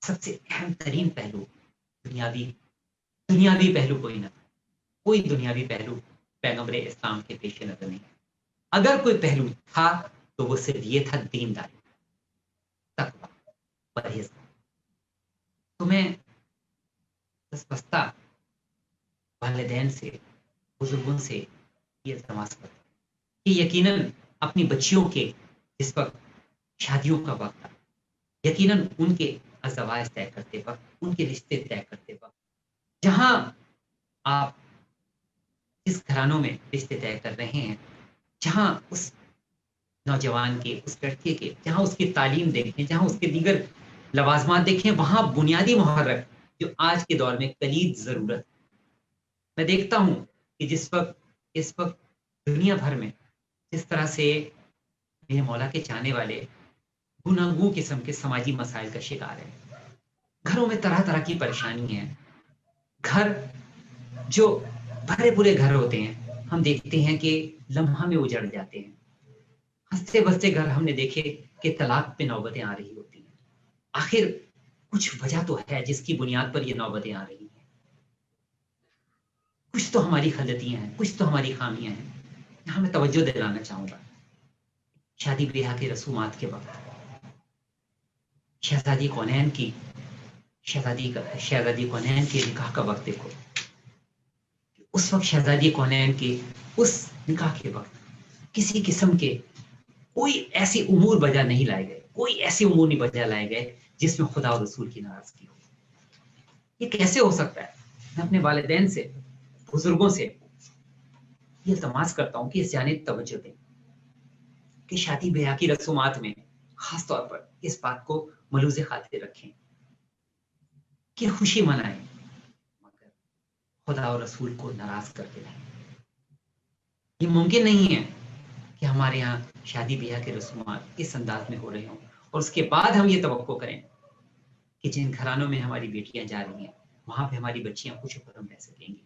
سب سے اہم ترین پہلو دنیاوی پہلو کوئی نہ تھا. کوئی دنیاوی پہلو پیغمبر اسلام کے پیش نظر نہیں. اگر کوئی پہلو تھا تو وہ صرف یہ تھا دینداری، تقویٰ، پرہیزگاری. تو میں بستہ والدین سے، بزرگوں سے یہ التماس کرتا ہوں کہ یقیناً اپنی بچیوں کے جس وقت شادیوں کا وقت تھا، یقیناً ان کے ازواج طے کرتے وقت، ان کے رشتے طے کرتے وقت، جہاں آپ جس گھرانوں میں رشتے طے کر رہے ہیں، جہاں اس نوجوان کے، اس لڑکے کے، جہاں اس کی تعلیم دیکھیں، جہاں اس کے دیگر لوازمات دیکھیں، وہاں بنیادی محرک جو آج کے دور میں کلید ضرورت. میں دیکھتا ہوں کہ اس وقت دنیا بھر میں جس طرح سے میرے مولا کے چاہنے والے گناگوں قسم کے سماجی مسائل کا شکار ہیں. گھروں میں طرح طرح کی پریشانی ہے. گھر جو بھرے پورے گھر ہوتے ہیں، ہم دیکھتے ہیں کہ لمحہ میں اجڑ جاتے ہیں. ہنستے بستے گھر ہم نے دیکھے کہ طلاق پہ نوبتیں آ رہی ہوتی ہیں. آخر کچھ وجہ تو ہے جس کی بنیاد پر یہ نوبتیں آ رہی ہیں. کچھ تو ہماری غلطیاں ہیں، کچھ تو ہماری خامیاں ہیں. یہاں میں توجہ دلانا چاہوں گا، شادی بیاہ کے رسومات کے وقت شہزادی کونین کی نکاح کا وقت دیکھو. اس وقت شہزادی کونین کی اس نکاح کے وقت کسی قسم کے कोई ऐसी उमूर बजा नहीं लाए गए, कोई ऐसी उमूर नहीं बजा लाए गए जिसमें खुदा और रसूल की नाराजगी हो। ये कैसे हो सकता है? मैं अपने वालिदैन से, बुजुर्गों से ये इल्तमास करता हूँ कि इस जानिब तवज्जो दें कि शादी ब्याह की रसूमात में खास तौर पर इस बात को मलूज़े खातिर रखें कि खुशी मनाएं, मगर खुदा और रसूल को नाराज करके नहीं। ये मुमकिन नहीं है कि हमारे यहाँ शादी ब्याह के रसूमात इस अंदाज में हो रहे हों और उसके बाद हम ये तवक्को करें कि जिन घरानों में हमारी बेटियां जा रही हैं वहां पे हमारी बच्चियां खुश होकर रह सकेंगी।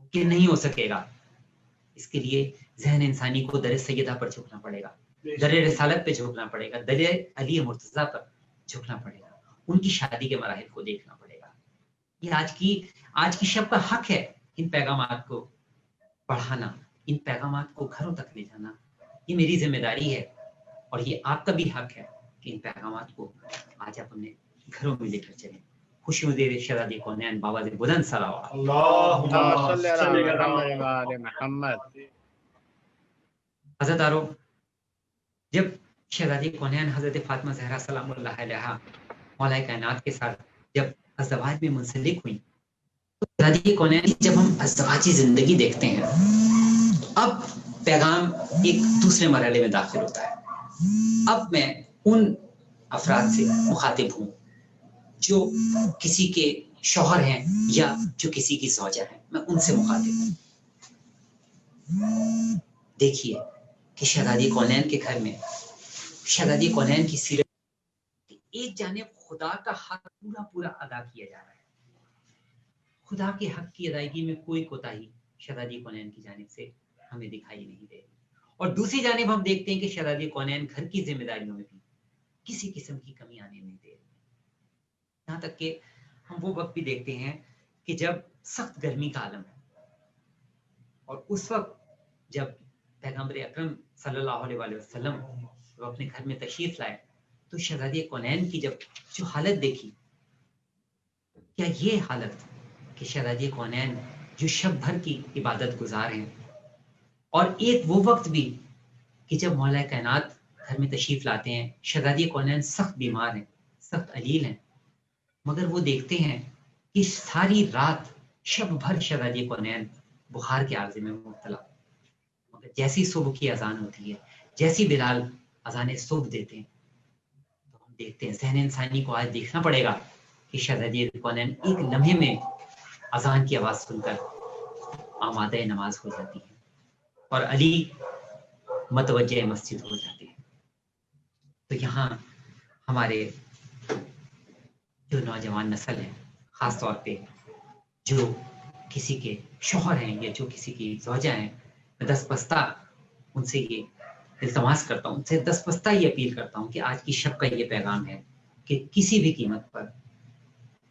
मुमकिन नहीं हो सकेगा। इसके लिए ज़हन इंसानी को दर सैयदा पर झुकना पड़ेगा, दर रिसालत पे झुकना पड़ेगा, दर अली मुर्तज़ा पर झुकना पड़ेगा, उनकी शादी के मराहिल को देखना पड़ेगा। ये आज की शब का हक है इन पैगामात को बढ़ाना, इन पैगामात को घरों तक ले जाना। ये मेरी जिम्मेदारी है और ये आपका भी हक है कि इन पैगामात को आज आप अपने घरों में लेकर चलें। खुशियों दे शहज़ादी कौनैन बाबा से बुलंद सलावत। हज़रतारो, जब शहज़ादी कौनैन हज़रत फातिमा ज़हरा सलामुल्लाह अलैहा मौला कायनात के साथ जब अज़वाज में मुंसलिक हुई, तो शहज़ादी कौनैन जब हम अज़वाजी ज़िंदगी देखते हैं, अब पैगाम एक दूसरे मरहले में दाखिल होता है। अब मैं उन अफराद से मुखातिब हूँ जो किसी के शौहर हैं या जो किसी की ज़ौजा हैं, मैं उनसे मुखातिब हूँ। देखिए कि शहज़ादी कौनैन के घर में शहज़ादी कौनैन की सीरत, एक जानिब खुदा का हक पूरा पूरा अदा किया जा रहा है, खुदा के हक की अदायगी में कोई कोताही शहज़ादी कौनैन की जानिब से हमें दिखाई नहीं दे रही, और दूसरी जानिब हम देखते हैं कि शहज़ादी कौनैन घर की जिम्मेदारियों में भी किसी किस्म की कमी आने नहीं दे रही। यहाँ तक कि हम वो वक्त भी देखते हैं कि जब सख्त गर्मी का आलम है और उस वक्त जब पैगंबर अकरम सल्लल्लाहु अलैहि वसल्लम वो अपने घर में तशरीफ लाए, तो शहज़ादी कौनैन की जब जो हालत देखी, क्या ये हालत कि शहज़ादी कौनैन जो शब भर की इबादत गुजार हैं और एक वो वक्त भी कि जब मौला कायनात घर में तशरीफ लाते हैं, शहज़ादी कौनैन सख्त बीमार हैं, सख्त अलील हैं, मगर वो देखते हैं कि सारी रात शब भर शहज़ादी कौनैन बुखार के आर्ज़े में मुब्तला, मगर जैसी सुबह की अजान होती है, जैसी बिलाल अजान सुबह देते हैं, तो हम देखते हैं ज़हन इंसानी को आज देखना पड़ेगा कि शहज़ादी कौनैन एक लम्हे में अजान की आवाज़ सुनकर आमादे नमाज हो जाती है और अली मतवज्जे मस्जिद हो जाते हैं। तो यहाँ हमारे जो नौजवान नस्ल है, ख़ास तौर पे जो किसी के शौहर हैं या जो किसी की ज़ौजा हैं, मैं दस्तबस्ता उनसे ये इल्तमास करता हूँ, उनसे दस्तबस्ता ये अपील करता हूँ कि आज की शब का ये पैगाम है कि किसी भी कीमत पर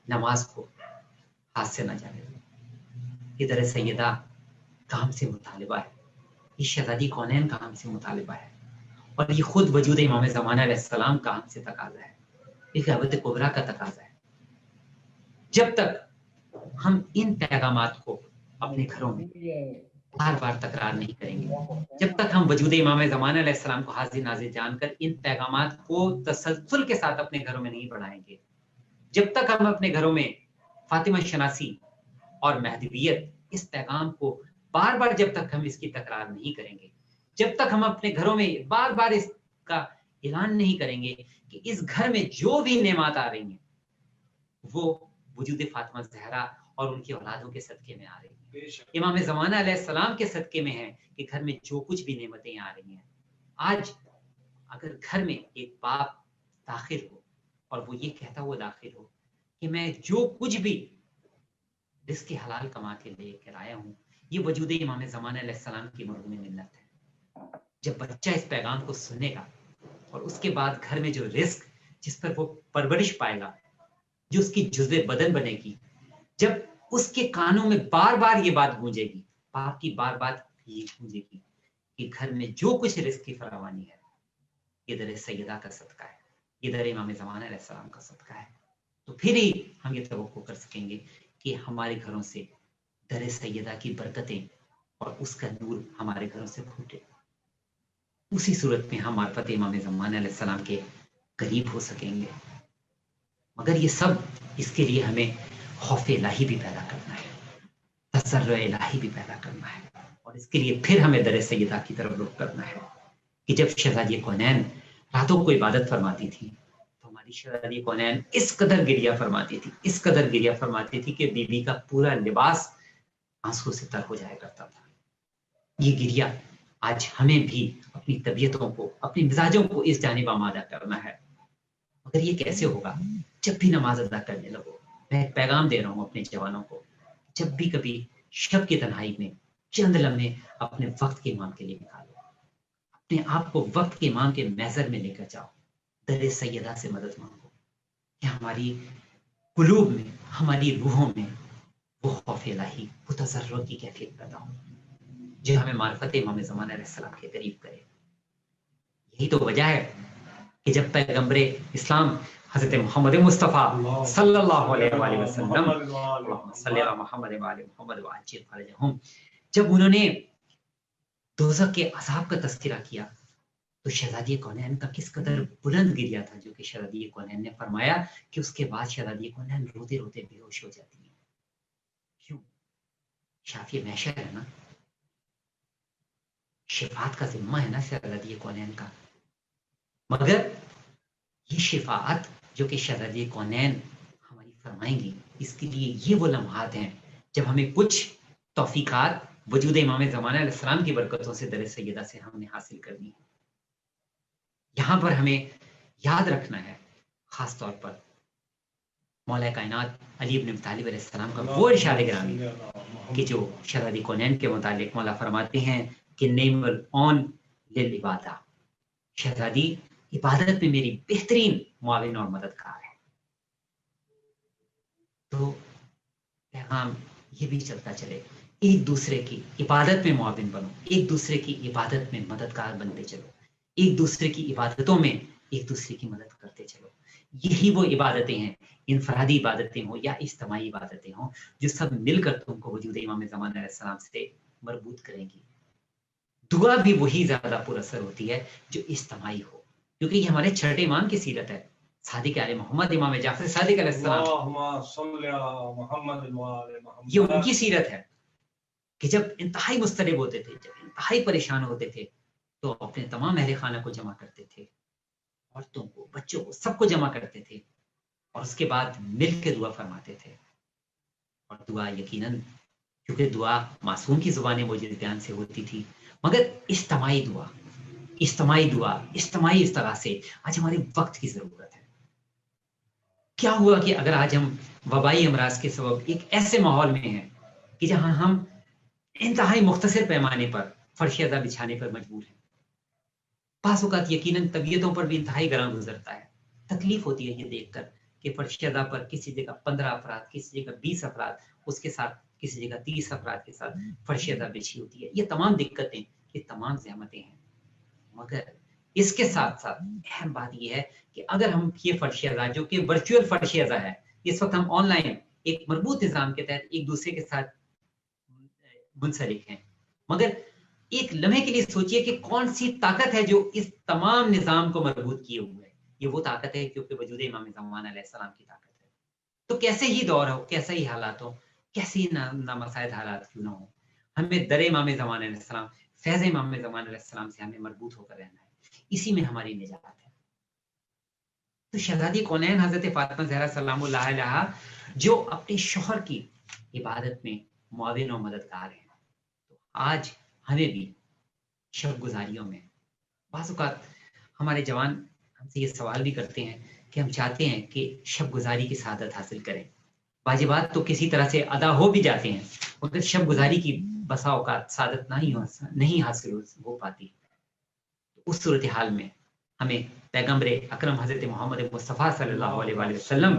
नमाज को हाथ से न जाने दें। इधर सैयदा का हमसे मुतालिबा है, ये शहज़ादी कौनैन का हमसे मुतालिबा है और ये खुद वजूद इमाम ज़माना अलैहिस्सलाम का हमसे तकाज़ा है, ये क़यामत कुबरा का तकाज़ा है। जब तक हम इन पैगामात को अपने घरों में बार बार तकरार नहीं करेंगे, जब तक हम वजूद इमाम ज़माना अलैहिस्सलाम को हाज़िर नाज़िर जानकर इन पैगामात को तसल्सल के साथ अपने घरों में नहीं बढ़ाएंगे, जब तक हम अपने घरों में फातिमा शनासी और महदवियत इस पैगाम को बार बार जब तक हम इसकी तकरार नहीं करेंगे, जब तक हम अपने घरों में बार बार इसका ऐलान नहीं करेंगे कि इस घर में जो भी नेमत आ रही हैं वो वजूद फातिमा ज़हरा और उनकी औलादों के सदके में आ रही हैं, इमाम ज़माना अलैहिस्सलाम के सदके में है कि घर में जो कुछ भी नेमतें आ रही हैं। आज अगर घर में एक बाप दाखिल हो और वो ये कहता हुआ दाखिल हो कि मैं जो कुछ भी रिज़्क़ हलाल कमा के लेकर आया हूँ, ये वजूद इमाम ज़माना अलैहिस्सलाम की मरहूम मिन्नत है। जब बच्चा इस पैगाम को सुनेगा और उसके बाद घर में जो रिज़्क़ जिस पर वो परवरिश पाएगा, जो उसकी जुज़्वे बदन बनेगी, जब उसके कानों में बार बार ये बात गूंजेगी, बाप की बार बार ये गूंजेगी कि घर में जो कुछ रिज़्क़ की फरावानी है ये दर सैयदा का सदका है, ये दर इमाम ज़माना अलैहिस्सलाम का सदका है, तो फिर ही हम ये तवक्को कर सकेंगे कि हमारे घरों से दर सैयदा की बरकतें और उसका नूर हमारे घरों से फूटे। उसी सूरत में हम मार्फत इमाम ज़मान अलैहिस्सलाम के करीब हो सकेंगे। मगर ये सब इसके लिए हमें खौफ इलाही भी पैदा करना है, तसर्रुअ इलाही भी पैदा करना है, और इसके लिए फिर हमें दर सैयदा की तरफ रुख करना है कि जब शहज़ादी कौनैन रातों को इबादत फरमाती थी तो हमारी शहज़ादी कौनैन इस कदर गिरिया फरमाती थी, इस कदर गिरिया फरमाती थी कि बीबी का पूरा लिबास आंसू से तर हो जाया करता था। ये गिरिया आज हमें भी अपनी तबीयतों को, अपने मिजाजों को इस जानिब आमादा करना है। मगर ये कैसे होगा? जब भी नमाज अदा करने लगो, मैं एक पैगाम दे रहा हूँ अपने जवानों को, जब भी कभी शब की तन्हाई में चंद लम्हे अपने वक्त के इमाम के लिए निकालो, अपने आप को वक्त के इमाम के महज़र में लेकर जाओ, दर सैयदा से मदद मांगो कि हमारी कुलूब में, हमारी रूहों में वो खौफ इलाही, वो तसर्रुअ की कैफियत पैदा हो जो हमें मार्फत इमाम ज़मान अलैहिस्सलाम के करीब करे। यही तो वजह है कि जब पैगंबरे इस्लाम हज़रत मोहम्मद मुस्तफ़ा सल्लल्लाहु अलैहि वसल्लम, जब उन्होंने दोज़ख के अज़ाब का तज़किरा किया तो शहज़ादी कौनैन का किस कदर बुलंद गिरिया था, जो कि शहज़ादी कौनैन ने फरमाया कि उसके बाद शहज़ादी कौनैन रोते रोते बेहोश हो जाती है। क्यों? शाफ़ी महशर है ना, शिफात का जिम्मा है ना शहज़ादी कौनैन का। मगर ये शिफात जो कि शहज़ादी कौनैन हमारी फरमाएंगी, इसके लिए ये वो लम्हात हैं जब हमें कुछ तौफीकात वजूद इमाम ज़मान अलैहिस्सलाम की बरकतों से दर सैयदा से हमने हासिल करनी है। यहाँ पर हमें याद रखना है खास तौर पर मौला कायनात अली इब्न अबी तालिब अलैहिस्सलाम का वो इरशाद गिरामी कि जो शहज़ादी कौनैन के मुतालिक मौला फरमाते हैं कि नेमल ऑन लिल इबादा, शहज़ादी इबादत में मेरी बेहतरीन मुआविन और मददगार है। तो पैगाम ये भी चलता चले, एक दूसरे की इबादत में मुआविन बनो, एक दूसरे की इबादत में मददगार बनते चलो, एक दूसरे की इबादतों में एक दूसरे की मदद करते चलो। यही वो इबादतें हैं, इनफरादी इबादतें हो या इज्तिमाई इबादतें हो, जो सब मिलकर तुमको वजूद इमाम ज़मान अलैहिस्सलाम से मरबूत करेंगी। दुआ भी वही ज्यादा पुरअसर होती है जो इज्तिमाई हो, क्योंकि ये हमारे छठे इमाम की सीरत है, सादिक आले मोहम्मद इमाम जाफर सादिक अलैहिस्सलाम, ये उनकी सीरत है कि जब इंतहाई मुस्तरिब होते थे, जब इंतहाई परेशान होते थे, तो अपने तमाम अहले खाना को जमा करते थे, औरतों को, बच्चों को, सबको जमा करते थे, और उसके बाद मिल के दुआ फरमाते थे। और दुआ यकीनन, क्योंकि दुआ मासूम की जुबान मौजूद बयान से होती थी, मगर इज्तिमाई दुआ, इज्तिमाई इस्तगासे आज हमारे वक्त की जरूरत है। क्या हुआ कि अगर आज हम वबाई अमराज के सबब एक ऐसे माहौल में हैं कि जहां हम इंतहाई मुख्तसर पैमाने पर फर्श अज़ा बिछाने पर मजबूर हैं, बाज़ औक़ात यकीनन तबीयतों पर भी इंतहाई गरां गुजरता है, तकलीफ होती है ये देखकर कि फर्श अज़ा पर किसी जगह 15 अफराद, किसी जगह 20 अफराद, उसके साथ किसी जगह 30 अफराद के साथ फर्श अज़ा बिछी होती है। ये तमाम दिक्कतें, ये तमाम ज़हमतें हैं, मगर इसके साथ साथ अहम बात यह है कि अगर हम ये फर्श अज़ा जो कि वर्चुअल फर्श अज़ा है, इस वक्त हम ऑनलाइन एक मरबूत निज़ाम के तहत एक दूसरे के साथ मुंसलिक हैं, मगर एक लम्हे के लिए सोचिए कि कौन सी ताकत है जो इस तमाम निज़ाम को मरबूत किए हुए है। ये वो ताकत है क्योंकि वजूद इमाम ज़मान अलैहिस्सलाम की ताकत है। तो कैसे ही दौर हो, कैसे ही हालात हो, कैसे ही नामसाइद हालात क्यों ना हो, हमें दर इमाम ज़मान अलैहिस्सलाम, फैज़ इमाम ज़मान अलैहिस्सलाम से हमें मरबूत होकर रहना है। इसी में हमारी निजात है। तो शहज़ादी कौनैन हज़रत फातिमा ज़हरा सलामुल्लाह अलैहा जो अपने शौहर की इबादत में मुआविन और मददगार हैं, तो आज हमें भी शब गुजारियों में बाज़ औक़ात हमारे जवान हमसे ये सवाल भी करते हैं कि हम चाहते हैं कि शब गुजारी की सआदत हासिल करें। वाजिबात तो किसी तरह से अदा हो भी जाते हैं, मगर शब गुजारी की बसा औक़ात सआदत नहीं हासिल हो पाती। उस सूरत हाल में हमें पैगंबरे अकरम हज़रत मोहम्मद मुस्तफ़ा सल्लल्लाहु अलैहि वसल्लम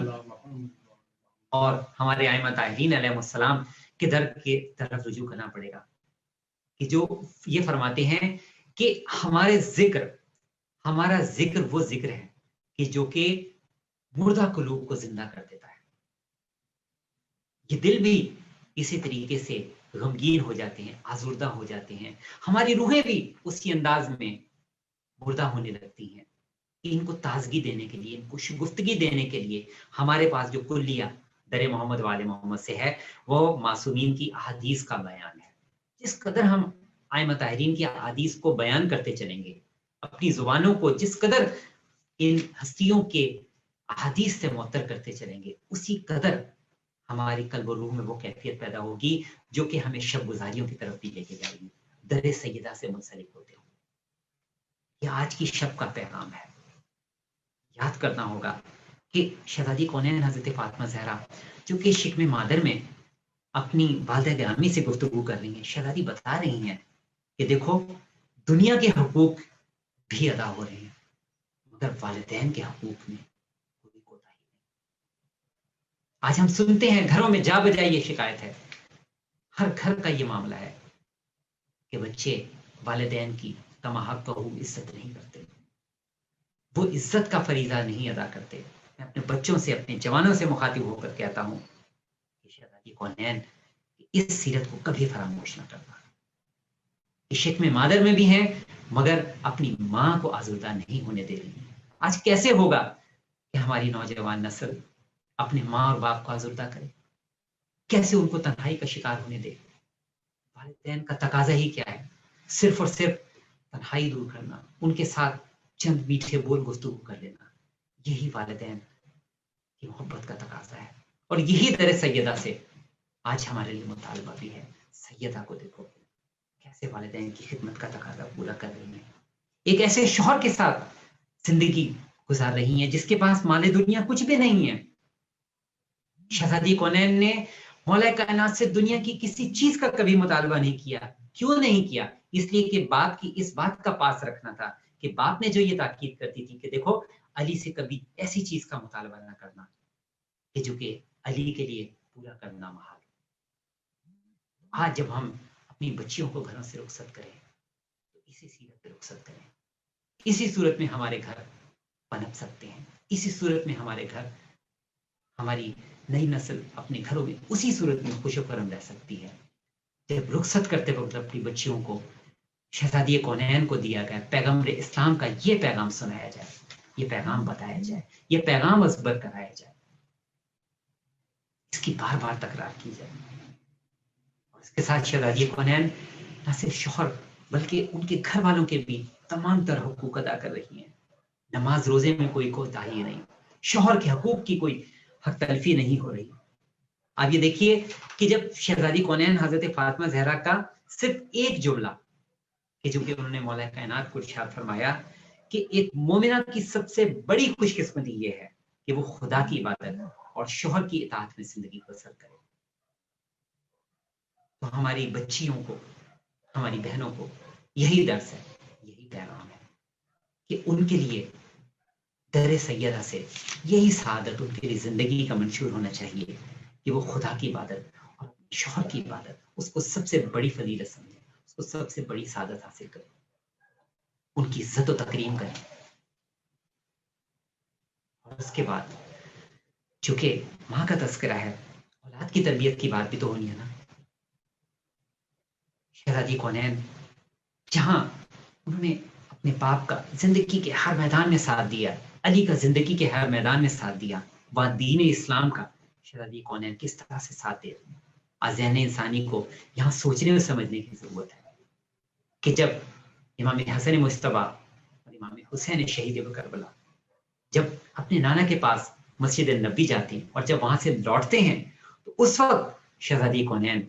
और हमारे आइम्मा ताहिरीन अलैहिस्सलाम के दर के तरफ रुजू करना पड़ेगा कि जो ये फरमाते हैं कि हमारा जिक्र वो जिक्र है कि जो कि मुर्दा कुलूब को जिंदा कर देता है। ये दिल भी इसी तरीके से गमगीन हो जाते हैं, आज़ुर्दा हो जाते हैं, हमारी रूहें भी उसी अंदाज में मुर्दा होने लगती हैं। इनको ताजगी देने के लिए, इनको शगुफ्तगी देने के लिए हमारे पास जो कुल्लिया दर मोहम्मद वाले मोहम्मद से है, वो मासूमीन की अहादीस का बयान है। जिस कदर हम आइमा ताहरीन की अहादीस को बयान करते चलेंगे, अपनी जुबानों को जिस कदर इन हस्तियों के अहादीस से मुअत्तर करते चलेंगे, उसी कदर हमारी कल्ब और रूह में वो कैफियत पैदा होगी जो कि हमें शब गुजारियों की तरफ भी लेके जाएगी, दर सैयदा से मुंसलिक होते हो। ये आज की शब का पैगाम है। याद करना होगा कि शहजादी कौनैन हजरत फातिमा ज़हरा जो कि शिक्म मादर में अपनी वालिदा गिरामी से गुफ्तगू कर रही हैं, शहजादी बता रही हैं कि देखो दुनिया के हकूक भी अदा हो रहे हैं, मगर वालिदैन के हकूक में कोई कोताही नहीं। आज हम सुनते हैं घरों में जा बजाय ये शिकायत है, हर घर का ये मामला है कि बच्चे वालिदैन की तमाहक को इज्जत नहीं करते, वो इज्जत का फरीजा नहीं अदा करते। मैं अपने बच्चों से, अपने जवानों से मुखातिब होकर कहता हूँ कि शहजादी कौनैन इस सीरत को कभी फरामोश ना करना। इश्क में मादर में भी हैं, मगर अपनी माँ को आज़ुदा नहीं होने दे रही है। आज कैसे होगा कि हमारी नौजवान नस्ल अपने माँ और बाप को आज़ुदा करे? कैसे उनको तन्हाई का शिकार होने दे? वालिदैन का तकाजा ही क्या है? सिर्फ और सिर्फ तन्हाई दूर करना, उनके साथ चंद मीठे बोल गुफ्तगू कर लेना, यही वालिदैन की मोहब्बत का तकाजा है। और यही दर सैयदा से आज हमारे लिए मुतालबा भी है। सैयदा को देखो कैसे वालिदैन की खिदमत का तकाजा पूरा कर रही है, एक ऐसे शौहर के साथ जिंदगी गुजार रही है जिसके पास माले दुनिया कुछ भी नहीं है। शहजादी कौनैन ने मौला कायनात से दुनिया की किसी चीज का कभी मुतालबा नहीं किया। क्यों नहीं किया? इसलिए कि बाप की इस बात का पास रखना था कि बाप ने जो ये ताकीद करती थी कि देखो अली से कभी ऐसी चीज का मुतालबा ना करना कि जो कि अली के लिए पूरा करना महाल। आज जब हम अपनी बच्चियों को घरों से रुखसत करें तो इसी सीरत पे रुखसत करें। इसी सूरत में हमारे घर पनप सकते हैं, इसी सूरत में हमारे घर, हमारी नई नस्ल अपने घरों में उसी सूरत में खुशोखरम रह सकती है जब रुखसत करते वक्त अपनी बच्चियों को शहजादी कौनैन को दिया गया पैगम्बर इस्लाम का ये पैगाम सुनाया जाए, ये पैगाम बताया जाए, ये पैगाम अज़बर कराया जाए, इसकी बार बार तकरार की जाए। और इसके साथ शहजादी कौनैन न सिर्फ शौहर बल्कि उनके घर वालों के भी तमाम तरह हुकूक अदा कर रही हैं। नमाज रोजे में कोई कोताही नहीं, शौहर के हकूक की कोई हक तलफी नहीं हो रही। आप ये देखिए कि जब शहजादी कौनैन हजरत फातिमा ज़हरा का सिर्फ एक जुमला कि जो कि उन्होंने मौला कायनात को इरशाद फरमाया कि एक मोमिना की सबसे बड़ी खुशकिस्मती ये है कि वो खुदा की इबादत और शौहर की इताअत में जिंदगी बसर करे। तो हमारी बच्चियों को, हमारी बहनों को यही दर्स है, यही पैगाम है कि उनके लिए दर सैयदा से यही सादत उनके लिए जिंदगी का मंशूर होना चाहिए कि वो खुदा की इबादत और शौहर की इबादत उसको सबसे बड़ी फजीलत समझे, उसको सबसे बड़ी सादत हासिल करें, उनकी इज्जत और तकरीम करें। और उसके बाद चूंकि माँ का तस्करा है, औलाद की तरबियत की बात भी तो होनी है ना। शहजादी कौनैन जहां उन्होंने अपने बाप का जिंदगी के हर मैदान में साथ दिया, अली का जिंदगी के हर मैदान में साथ दिया, वह दीन इस्लाम का शहजादी कौनैन किस तरह से साथ दे रही है। आज़ियान इंसानी को यहाँ सोचने और समझने की जरूरत है कि जब इमाम हसन मुस्तफा और इमाम हुसैन शहीद करबला जब अपने नाना के पास मस्जिद नबी जाते हैं और जब वहां से लौटते हैं तो उस वक्त शहजादी कौनैन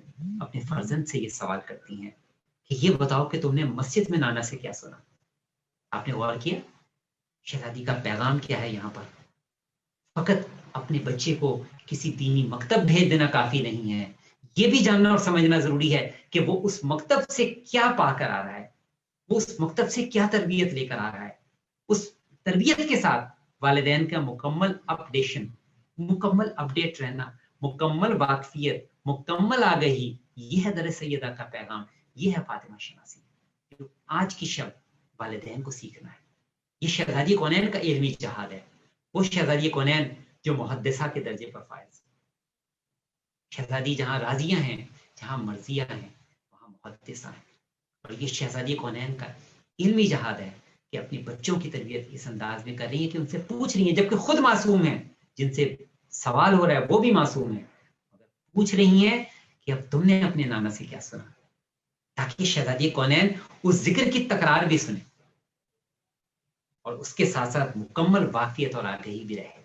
अपने फर्जंद से ये सवाल करती हैं कि ये बताओ कि तुमने मस्जिद में नाना से क्या सुना? आपने गौर किया शहजादी का पैगाम क्या है यहाँ पर? फकत अपने बच्चे को किसी दीनी मकतब भेज देना काफी नहीं है, ये भी जानना और समझना जरूरी है कि वो उस मकतब से क्या पाकर आ रहा है, वो उस मकतब से क्या तरबियत लेकर आ रहा है। उस तरबियत के साथ वालिदैन का मुकम्मल अपडेशन, मुकम्मल अपडेट रहना, मुकम्मल वाकफियत, मुकम्मल आगही, ये है दर सैयदा का पैगाम, ये है फातिमा शनासी। तो आज की शब वालिदैन को सीखना है। ये शहजादी कौनैन का इल्मी जहाद है, वो शहजादी कौनैन जो मुहद्दिसा के दर्जे पर फायज। शहजादी जहां राजियां हैं, जहां मर्जियां हैं, वहां मुहद्दिसा है। और ये शहजादी कौनैन का इल्मी जहाद है کہ اپنے بچوں کی تربیت اس انداز میں کر رہی ہیں کہ ان سے پوچھ رہی ہیں، جبکہ خود معصوم ہیں، جن سے سوال ہو رہا ہے وہ بھی معصوم ہیں، پوچھ رہی ہیں کہ اب تم نے اپنے نانا سے کیا سنا، تاکہ شہزادی کونین اس ذکر کی تکرار بھی سنے اور اس کے ساتھ ساتھ مکمل واقفیت اور آگہی بھی رہے۔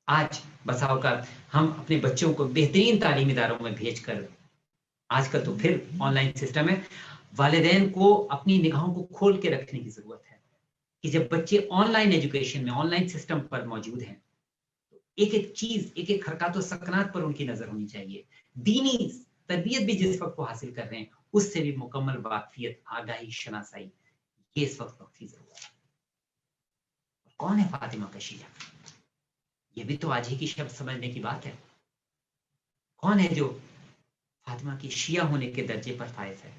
آج بسا اوقات ہم اپنے بچوں کو بہترین تعلیمی اداروں میں بھیج کر، آج کل تو پھر آن لائن سسٹم ہے، والدین کو اپنی نگاہوں کو کھول کے رکھنے کی ضرورت ہے کہ جب بچے آن لائن ایجوکیشن میں، آن لائن سسٹم پر موجود ہیں، تو ایک ایک چیز، ایک ایک حرکات و سکنات پر ان کی نظر ہونی چاہیے۔ دینی تربیت بھی جس وقت وہ حاصل کر رہے ہیں، اس سے بھی مکمل واقفیت، آگاہی، شناسائی، یہ اس وقت کی ضرورت ہے۔ کون ہے فاطمہ کا شیعہ؟ یہ بھی تو آج ہی کی شب سمجھنے کی بات ہے۔ کون ہے جو فاطمہ کی شیعہ ہونے کے درجے پر فائز ہے؟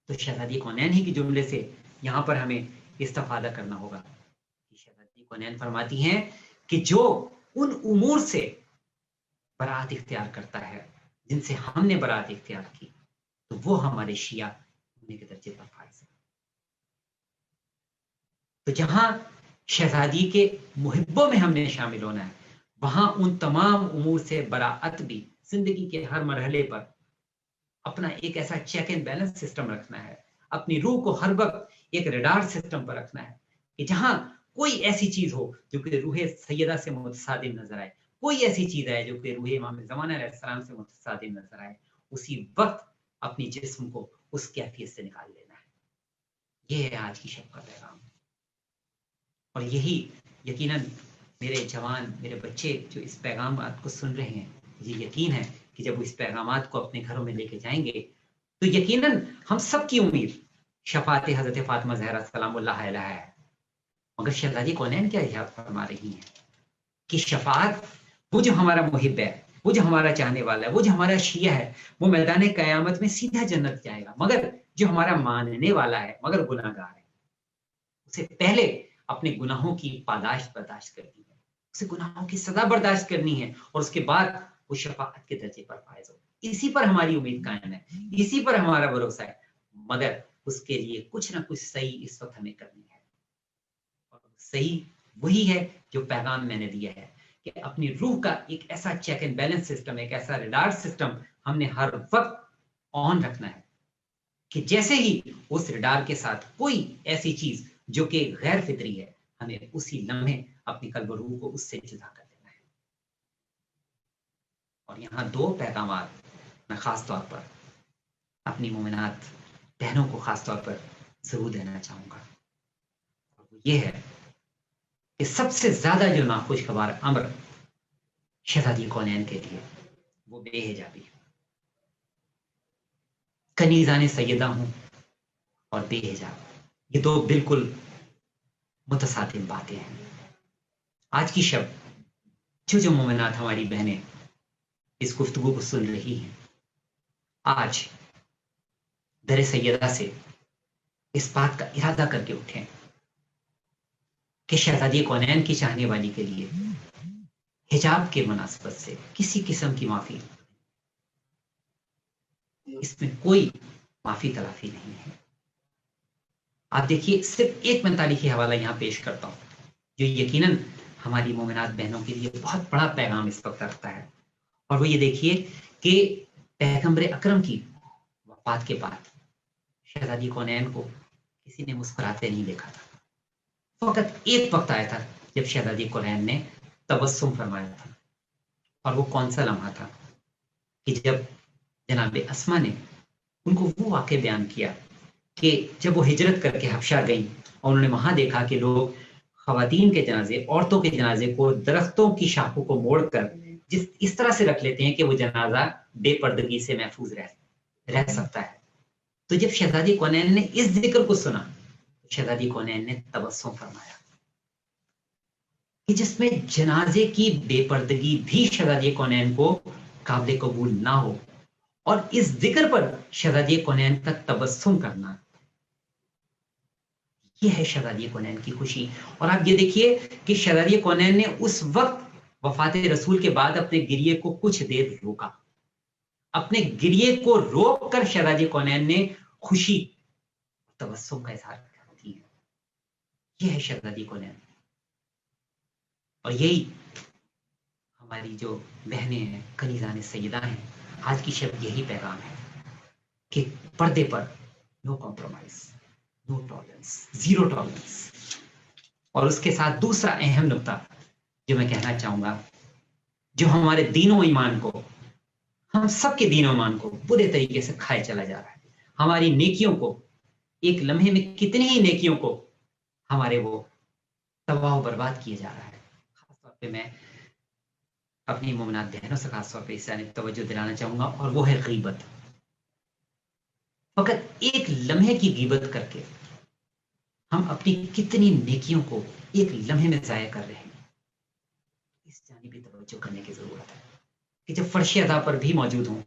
تو شہزادی کونین ہی کے جملے سے یہاں پر ہمیں استفادہ کرنا ہوگا کہ شہزادی کونین فرماتی ہیں کہ جو ان امور سے برات اختیار کرتا ہے جن سے ہم نے برات اختیار کی، تو وہ ہمارے شیعہ ہونے کے درجے پر فائز ہے۔ تو جہاں شہزادی کے محبوں میں ہم نے شامل ہونا ہے، وہاں ان تمام امور سے براعت بھی زندگی کے ہر مرحلے پر اپنا ایک ایسا چیک اینڈ بیلنس سسٹم رکھنا ہے، اپنی روح کو ہر وقت ایک ریڈار سسٹم پر رکھنا ہے کہ جہاں کوئی ایسی چیز ہو جو کہ روح سیدہ سے متصادم نظر آئے، کوئی ایسی چیز ہے جو کہ روح امام زمانہ علیہ السلام سے متصادم نظر آئے، اسی وقت اپنی جسم کو اس کیفیت سے نکال لینا ہے۔ یہ ہے آج کی شب کا پیغام، اور یہی یقیناً میرے جوان، میرے بچے جو اس پیغامات کو سن رہے ہیں، مجھے یقین ہے کہ جب وہ اس پیغامات کو اپنے گھروں میں لے کے جائیں گے تو یقیناً ہم سب کی امید شفاعت حضرت فاطمہ زہرا سلام اللہ علیہا ہے۔ مگر شہزادی کونین کیا ارشاد فرما رہی ہیں کہ شفاعت، وہ جو ہمارا محب ہے، وہ جو ہمارا چاہنے والا ہے، وہ جو ہمارا شیعہ ہے، وہ میدان قیامت میں سیدھا جنت جائے گا، مگر جو ہمارا ماننے والا ہے مگر گناہ گار ہے، اسے پہلے اپنے گناہوں کی پاداش برداشت کرنی ہے، اسے گناہوں کی سزا برداشت کرنی ہے، اور اس کے بعد وہ شفاعت کے درجے پر فائز ہو۔ اسی پر ہماری امید قائم ہے، اسی پر ہمارا بھروسہ ہے، مگر اس کے لیے کچھ نہ کچھ صحیح اس وقت ہمیں کرنی ہے، اور صحیح وہی ہے جو پیغام میں نے دیا ہے کہ اپنی روح کا ایک ایسا چیک اینڈ بیلنس سسٹم، ایک ایسا ریڈار سسٹم ہم نے ہر وقت آن رکھنا ہے کہ جیسے ہی اس ریڈار کے ساتھ کوئی ایسی چیز جو کہ غیر فطری ہے، ہمیں اسی لمحے اپنی قلب و روح کو اس سے جدا کر دینا ہے۔ اور یہاں دو پیغامات میں خاص طور پر اپنی مومنات بہنوں کو خاص طور پر ضرور دینا چاہوں گا، اور وہ یہ ہے کہ سب سے زیادہ جو ناخوشگوار امر شہزادی کونین کے لیے وہ بے حجابی ہے۔ کنیزان سیدہ ہوں اور بے حجاب، یہ دو بالکل متصادم باتیں ہیں۔ آج کی شب جو مومنات ہماری بہنیں اس گفتگو کو سن رہی ہیں، آج در سیدہ سے اس بات کا ارادہ کر کے اٹھیں کہ شہزادی کونین کی چاہنے والی کے لیے حجاب کے مناسبت سے کسی قسم کی معافی، اس میں کوئی معافی تلافی نہیں ہے۔ آپ دیکھیے، صرف ایک میں تاریخی حوالہ یہاں پیش کرتا ہوں جو یقیناً ہماری مومنات بہنوں کے لیے بہت بڑا پیغام اس وقت رکھتا ہے، اور وہ یہ دیکھیے کہ پیغمبر اکرم کی وفات کے بعد شہزادی کونین کو کسی نے مسکراتے نہیں دیکھا تھا۔ فقط ایک وقت آیا تھا جب شہزادی کونین نے تبسم فرمایا تھا، اور وہ کون سا لمحہ تھا کہ جب جناب اسما نے ان کو وہ واقعہ بیان کیا کہ جب وہ ہجرت کر کے حبشہ گئیں اور انہوں نے وہاں دیکھا کہ لوگ خواتین کے جنازے، عورتوں کے جنازے کو درختوں کی شاخوں کو موڑ کر اس طرح سے رکھ لیتے ہیں کہ وہ جنازہ بے پردگی سے محفوظ رہ سکتا ہے۔ تو جب شہزادی کونین نے اس ذکر کو سنا، شہزادی کونین نے تبسم فرمایا کہ جس میں جنازے کی بے پردگی بھی شہزادی کونین کو قابل قبول نہ ہو، اور اس ذکر پر شہزادی کونین کا تبسم کرنا، یہ ہے شہزادی کونین کی خوشی۔ اور آپ یہ دیکھیے کہ شہزادی کونین نے اس وقت وفات رسول کے بعد اپنے گریے کو کچھ دیر روکا، اپنے گریے کو روک کر شہزادی کونین نے خوشی تبسم کا اظہار کیا۔ ये है शहजादी कौनैन। और यही हमारी जो बहनें हैं, कनीज़ान सैयदा हैं, आज की शब यही पैगाम है कि पर्दे पर no compromise, no tolerance, zero tolerance. और उसके साथ दूसरा अहम नुक्ता जो मैं कहना चाहूंगा, जो हमारे दीनों ईमान को, हम सबके दीनों ईमान को बुरे तरीके से खाए चला जा रहा है। हमारी नेकियों को, एक लम्हे में कितनी ही नेकियों को हमारे वो तबाह बर्बाद किए जा रहा है। खासतौर पे मैं अपनी मोमिनात बहनों से खासतौर पे इससे तवज्जो दिलाना चाहूंगा, और वो है गीबत। फकत एक लम्हे की गीबत करके हम अपनी कितनी नेकियों को एक लम्हे में जाया कर रहे हैं। इस जानिब भी तवज्जो करने की जरूरत है कि जब फर्श अदा पर भी मौजूद हों,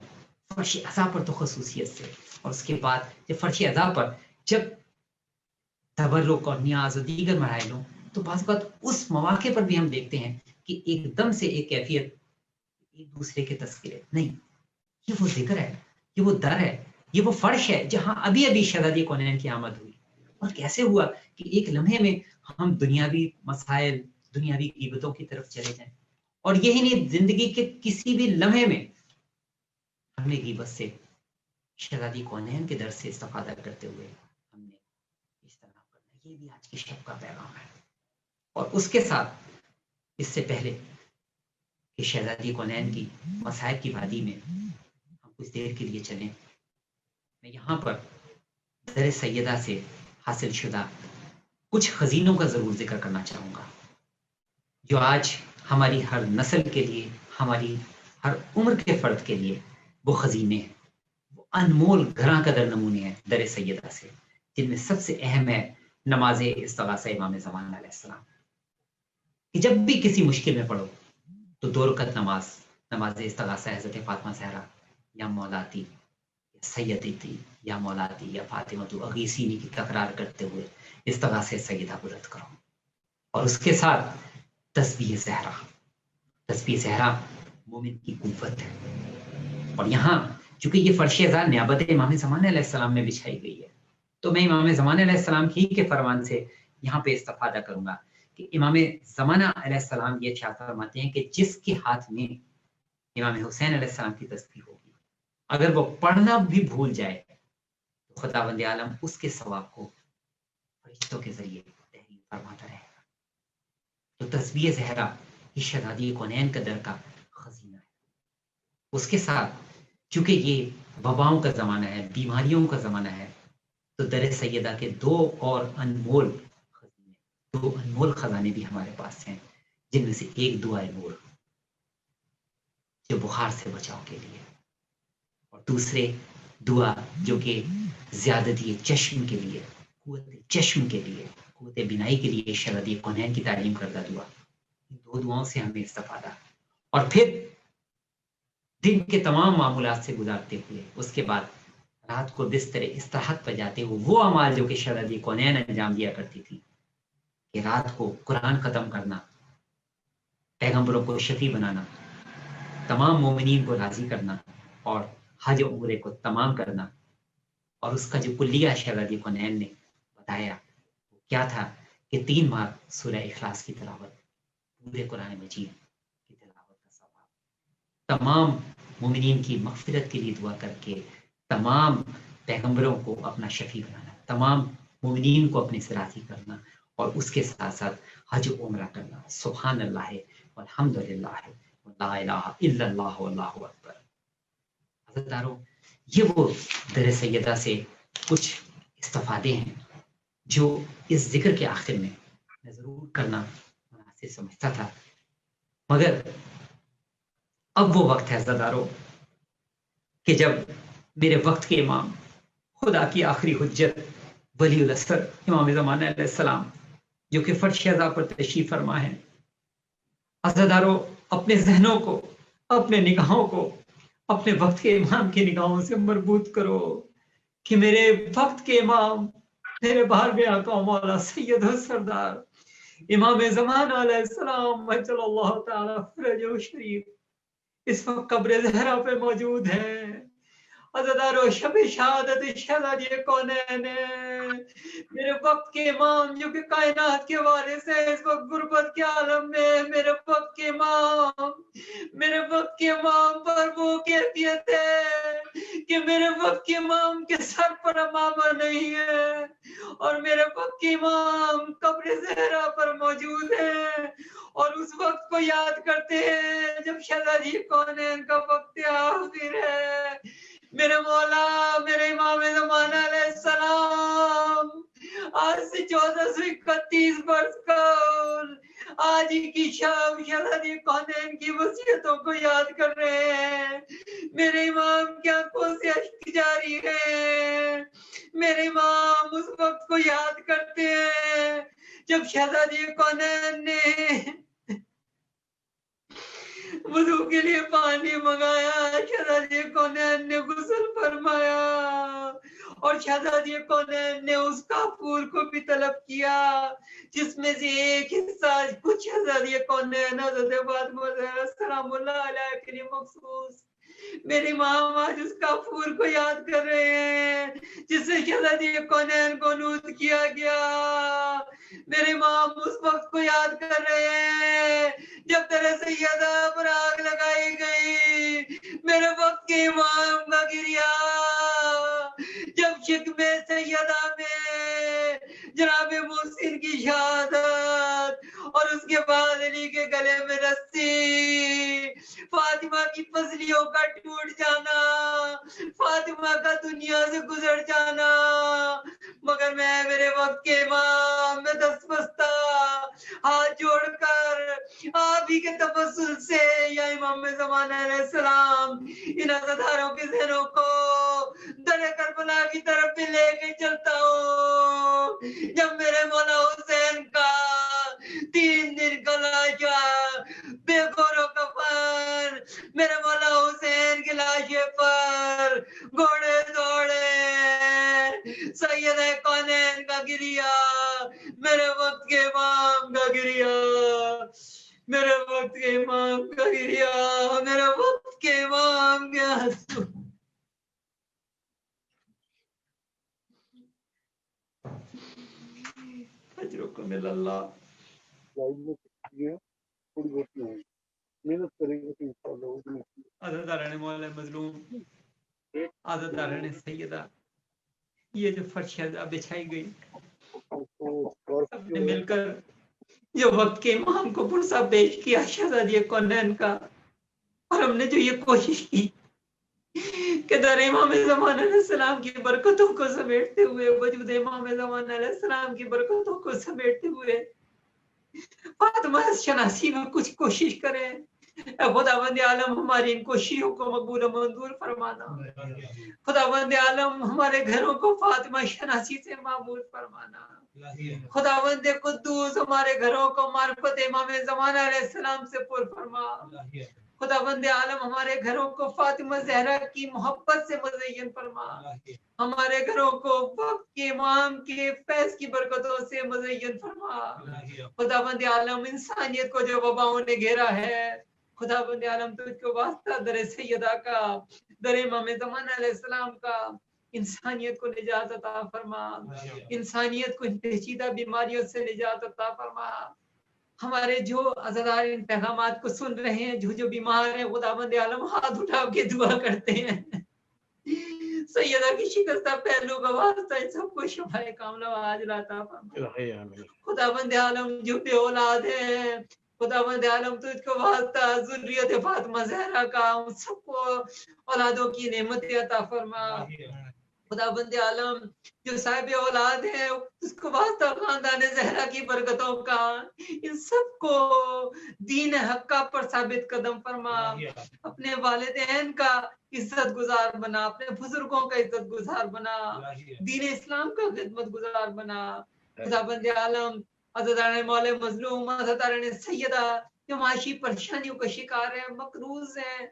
फर्श अदा पर तो खसूसियत से, और उसके बाद जब फर्श अदा पर जब तबर्रुक और नियाज और दीगर मराइल हों, तो बाज़ वक़्त उस मौके पर भी हम देखते हैं कि एकदम से एक कैफियत, एक दूसरे के तस्करे नहीं, ये वो जिक्र है, ये वो दर है, ये वो फर्श है जहां अभी अभी शहजादी कौनैन की आमद हुई। और कैसे हुआ कि एक लम्हे में हम दुनियावी मसाइल, दुनियावी कीमतों की तरफ चले जाएं, और यही नहीं, जिंदगी के किसी भी लम्हे में हमें गीबत से, शहजादी कौनैन के दर से इस्तेफादा करते हुए हमने इज्तनाब करना। ये भी आज की शब का पैगाम है। और उसके साथ इससे पहले कि शहजादी कौनैन की मसाइब की वादी में हम कुछ देर के लिए चलें, मैं यहाँ पर दर सैयदा से हासिल शुदा कुछ खजीनों का जरूर जिक्र करना चाहूँगा, जो आज हमारी हर नस्ल के लिए, हमारी हर उम्र के फर्द के लिए वो खजीने हैं, वो अनमोल घरा कदर नमूने हैं दर सैयदा से, जिनमें सबसे अहम है नमाज इस्तिगासा इमाम ज़मान अलैहिस्सलाम। कि जब भी किसी मुश्किल में पड़ो तो 2 रकअत नमाज इस्तिगासा हज़रत फातिमा ज़हरा या मौलाती या सैयदी थी या मौलाती या फातिमा तो अगीसीनी की तकरार करते हुए इस्तिगासा सैयदा को रद्द करो। और उसके साथ तस्बीह ज़हरा मोमिन की कुव्वत है। और यहाँ चूंकि ये फर्श अज़ा नियाबत इमाम ज़मान अलैहिस्सलाम में बिछाई गई है, तो मैं इमाम ज़मान अलैहिस्सलाम ही के फरमान से यहाँ पे इस्तिफादा करूंगा कि इमाम ज़माना अलैहिस्सलाम ये इरशाद फरमाते हैं कि जिसके हाथ में इमाम हुसैन अलैहिस्सलाम की तस्बीह होगी, अगर वो पढ़ना भी भूल जाए तो खुदावंद आलम उसके सवाब को फरिश्तों के जरिए तहरीर फरमाता रहेगा। तो तस्बीह ज़हरा ये शहजादी कौनैन का दर का खजीना है। उसके साथ चूंकि ये वबाओं का ज़माना है, बीमारियों का ज़माना है, तो दर सैयदा के 2 और अनमोल खजाने, 2 अनमोल खजाने भी हमारे पास हैं, जिनमें से एक दुआए नूर जो बुखार से बचाव के लिए, और दूसरे दुआ जो कि ज़्यादती चश्म के लिए, कुव्वत चश्म के लिए, कुव्वत बिनाई के लिए शहजादी कौनैन की तालीम करदा दुआ। इन 2 दुआओं से हमें इस्तिफादा। और फिर दिन के तमाम मामूलात से गुजारते हुए उसके बाद रात को बिस्तर इस्तिराहत पर जाते हुए वो अमाल जो कि शहजादी कौनैन अंजाम दिया करती थी कि रात को कुरान खत्म करना, पैगंबरों को शफी बनाना, तमाम मोमिनीन को राजी करना और हज उम्रे को तमाम करना। और उसका जो कुल्लिया शहजादी कौनैन ने बताया वो क्या था कि 3 बार सूरह इखलास की तिलावत, पूरे कुरान मजीद की तिलावत का सवाब, तमाम मोमिनीन की मग़फ़िरत के लिए दुआ करके तमाम पैगंबरों को अपना शफी बनाना, तमाम मोमिनीन को अपने से राज़ी करना, और उसके साथ साथ हज उम्रा करना। सुभान अल्लाह वल्हम्दुलिल्लाह वला इलाहा इल्लल्लाह वल्लाहु अकबर। हज़रतारों, ये वो दर सैयदा से कुछ इस्तिफादे हैं जो इस जिक्र के आखिर में मैं ज़रूर करना मुनासिब समझता था, मगर अब वो वक्त है हज़रतारों कि जब मेरे वक्त के इमाम, खुदा की आखिरी हुज्जत, वलीउल असर इमाम ज़माना अलैहिस्सलाम जो कि फर्श अज़ा पर तशरीफ फरमा है, हज़रतारों अपने जहनों को, अपने निगाहों को अपने वक्त के इमाम की निगाहों से मरबूत करो कि मेरे वक्त के इमाम, मेरे 12वें आका मौला सैयद और सरदार इमाम ज़माना अलैहिस्सलाम अज्जलल्लाहु तआला फरजहु शरीफ इस वक्त कब्र ज़हरा पे मौजूद है। हज़रतारों, शब शहादत शहजादी कौनैन میرے وقت کے امام جو کہ کائنات کے وارث ہیں اس وقت غربت کے عالم میں، میرے وقت کے امام پر وہ کیفیت ہے کہ میرے وقت کے امام کے سر پر امامہ نہیں ہے اور میرے وقت کے امام قبر زہرا پر موجود ہے اور اس وقت کو یاد کرتے ہیں جب شہزادی کونین کا وقت آخر ہے۔ میرے مولا، میرے امام زمانہ علیہ السلام آج سے 1431 برس قبل آج ہی کی شام شہزادی کونین کی وصیتوں کو یاد کر رہے ہیں۔ میرے امام کی آنکھوں سے اشک جاری ہے، میرے امام اس وقت کو یاد کرتے ہیں جب شہزادی کونین نے وضو کے لیے پانی منگایا، شہزادی کونین نے غسل فرمایا اور شہزادی کونین نے اس کافور کو بھی طلب کیا جس میں سے ایک حصہ کچھ شہزادی کونین حضرت فاطمہ زہرا سلام اللہ علیہ کے لیے مخصوص۔ میرے امام آج اس کافور کو یاد کر رہے ہیں جس سے شہزادی کونین کو نوت کیا گیا۔ میرے امام اس وقت کو یاد کر رہے ہیں جب تیرے سیدہ پر آگ لگائی گئی، میرے وقت کے امام کا گریا جب شکم سیدہ میں جناب محسن کی شہادت اور اس کے بعد علی کے گلے میں رسی، فاطمہ کی پسلیوں کا ٹوٹ جانا، فاطمہ کا دنیا سے گزر جانا، مگر میں میرے وقت کے امام میں دست بستہ ہاتھ جوڑ کر آپ ہی کے تبسل سے یا امام زمانہ علیہ السلام ان عزاداروں کے ذہنوں کو در کربلا کی طرف بھی لے کے چلتا ہوں۔ جب میرے مولا حسین کا 3 دن کا لاشا بے گور و کفن، میرے مولا حسین کی لاشے پر گھوڑے دوڑے، سید کونین کا گریا، میرے وقت کے امام کا گریا، میرے وقت کے امام کا گریا، میرے وقت کے امام کے آنسو۔ اجرکم اللہ۔ محنت کریں گے تو انشاءاللہ عزاداران مولا مظلوم، عزاداران سیدہ، یہ جو فرش بچھائی گئی سب نے مل کر جو وقت کے امام کو پرسا پیش کیا شہزادی کونین کا، اور ہم نے جو یہ کوشش کی کہ در امام زمانہ علیہ السلام کی برکتوں کو سمیٹتے ہوئے، وجود امام زمانہ علیہ السلام کی برکتوں کو سمیٹتے ہوئے فاطمہ شناسی میں کچھ کوشش کریں۔ اے خداوند عالم ہماری ان کوششوں کو مقبول و منظور فرمانا، خداوند عالم ہمارے گھروں کو فاطمہ شناسی سے معمور فرمانا، خداوند قدوس ہمارے گھروں کو معرفت امام زمانہ علیہ السلام سے پر فرما، خداوند عالم ہمارے گھروں کو فاطمہ زہرا کی محبت سے مزین فرما، ہمارے گھروں کو وقت کے امام کے فیض کی برکتوں سے مزین فرما، خداوند عالم انسانیت کو جو وباؤں نے گھیرا ہے، خداوند عالم تجھ کو واسطہ در سیدہ کا، در امام زمانہ علیہ السلام کا، انسانیت کو نجات عطا فرما، انسانیت کو پیچیدہ بیماریوں سے نجات عطا فرما۔ ہمارے جو عزادار ان پیغامات کو سن رہے ہیں، جو بیمار ہیں، خداوند عالم ہاتھ اٹھا کے دعا کرتے ہیں سیدہ کی شکستہ پہلو کا واسطہ ان سب کو شفائے کاملہ و عاجلہ عطا فرما۔ خداوند عالم جو بے اولاد ہیں، خداوند عالم تجھ کو واسطہ ذریت فاطمہ زہرا کا، ان سب کو اولادوں کی نعمت عطا فرما۔ خداوند عالم جو صاحب اولاد ہے اس کو واسطہ خاندان زہرا کی برکتوں کا، ان سب کو دین حقہ پر ثابت قدم فرما، اپنے والدین کا عزت گزار بنا، اپنے بزرگوں کا عزت گزار بنا، دین اسلام کا خدمت گزار بنا۔ خداوند عالم عزاداران مولا مظلوم، عزاداران سیدہ جو معاشی پریشانیوں کا شکار ہیں، مقروض ہیں،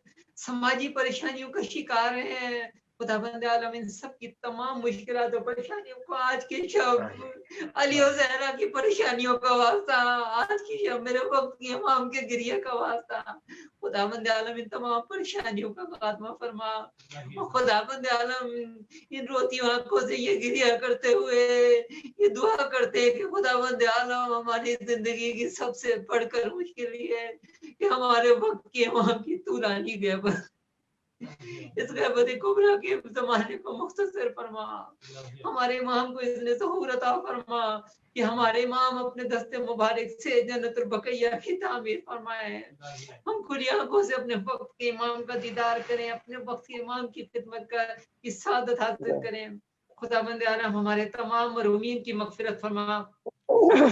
سماجی پریشانیوں کا شکار ہیں، खुदाबंद आलम इन सब की तमाम मुश्किलात और परेशानियों को आज की शब अली और ज़हरा की परेशानियों का वास्ता, आज की शब मेरे वक्त की इमाम के गिरिया का वास्ता, खुदाबंद आलम इन तमाम परेशानियों का खात्मा फरमा। खुदाबंद आलम इन रोती आंखों से ये गिरिया करते हुए ये दुआ करते हैं कि खुदाबंद आलम हमारी जिंदगी की सबसे बढ़कर मुश्किल ये है कि हमारे वक्त के इमाम की तूलानी गैबत, इस गैबत कुबरा के जमाने को मुख्तसर फरमा। हमारे इमाम को इतने सहूरत फरमा कि हमारे इमाम अपने दस्ते मुबारक से जन्नतुल बकैया की तामीर फरमाए। हम खुली आंखों से अपने वक्त के इमाम का दीदार करें, अपने वक्त के इमाम की खिदमत का की सादत हासिल करें। खुदाबंद आलम हमारे तमाम मरहूमीन की मगफिरत फरमा,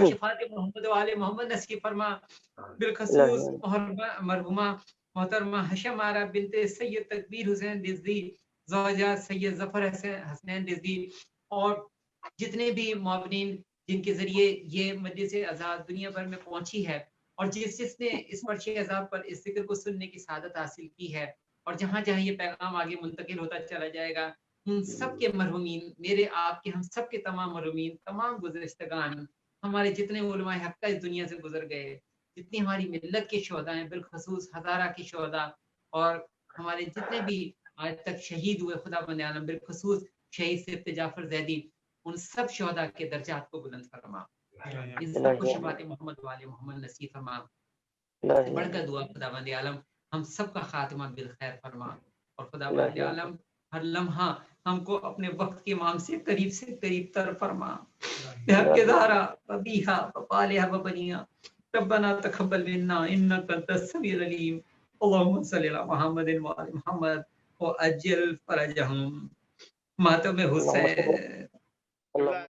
शिफात मोहम्मद वाले मोहम्मद नसीब फरमा। बिलखसूस मरहुमा मोहतरमा हशम आरा बिनते सैयद तकबीर हुसैन रिजवी ज़ौजा सैयद जफर हसनैन रिजवी और जितने भी मुअव्विनीन जिनके जरिए ये मजलिस आज़ाद दुनिया भर में पहुंची है और जिसने इस फर्श अज़ाब पर इस जिक्र को सुनने की सादत हासिल की है और जहाँ जहाँ ये पैगाम आगे मुंतकिल होता चला जाएगा, उन सब के मरहुमीन, मेरे आपके हम सब के तमाम मरहुमीन, तमाम गुज़श्तगान, हमारे जितने उलमा हक़ इस दुनिया से गुजर गए, जितनी हमारी मिल्लत के शोहदा हैं, बिलखसूस हज़ारा के शोहदा और हमारे जितने भी आज तक शहीद हुए, खुदाबंद आलम बिलखसूस शहीद सिफ्त जाफर ज़ैदी, उन सब शोहदा के दर्जात को बुलंद फरमा, इन सबको शफात मोहम्मद वाले मोहम्मद नसीब फरमा। बढ़कर दुआ खुदाबंद आलम हम सब का खात्मा बिल खैर फरमा और खुदाबंद आलम हर लम्हा हमको अपने वक्त के इमाम से करीब तर फरमा। के दारा बबीहा बपालिहा बबनिया रब्बना तक़ब्बल मिन्ना इन्नका अंतस समीउल अलीम अल्लाहुम्मा सल्लि अला मुहम्मदिन व आलि मुहम्मद व अज्जिल फरजहुम मातम हुसैन।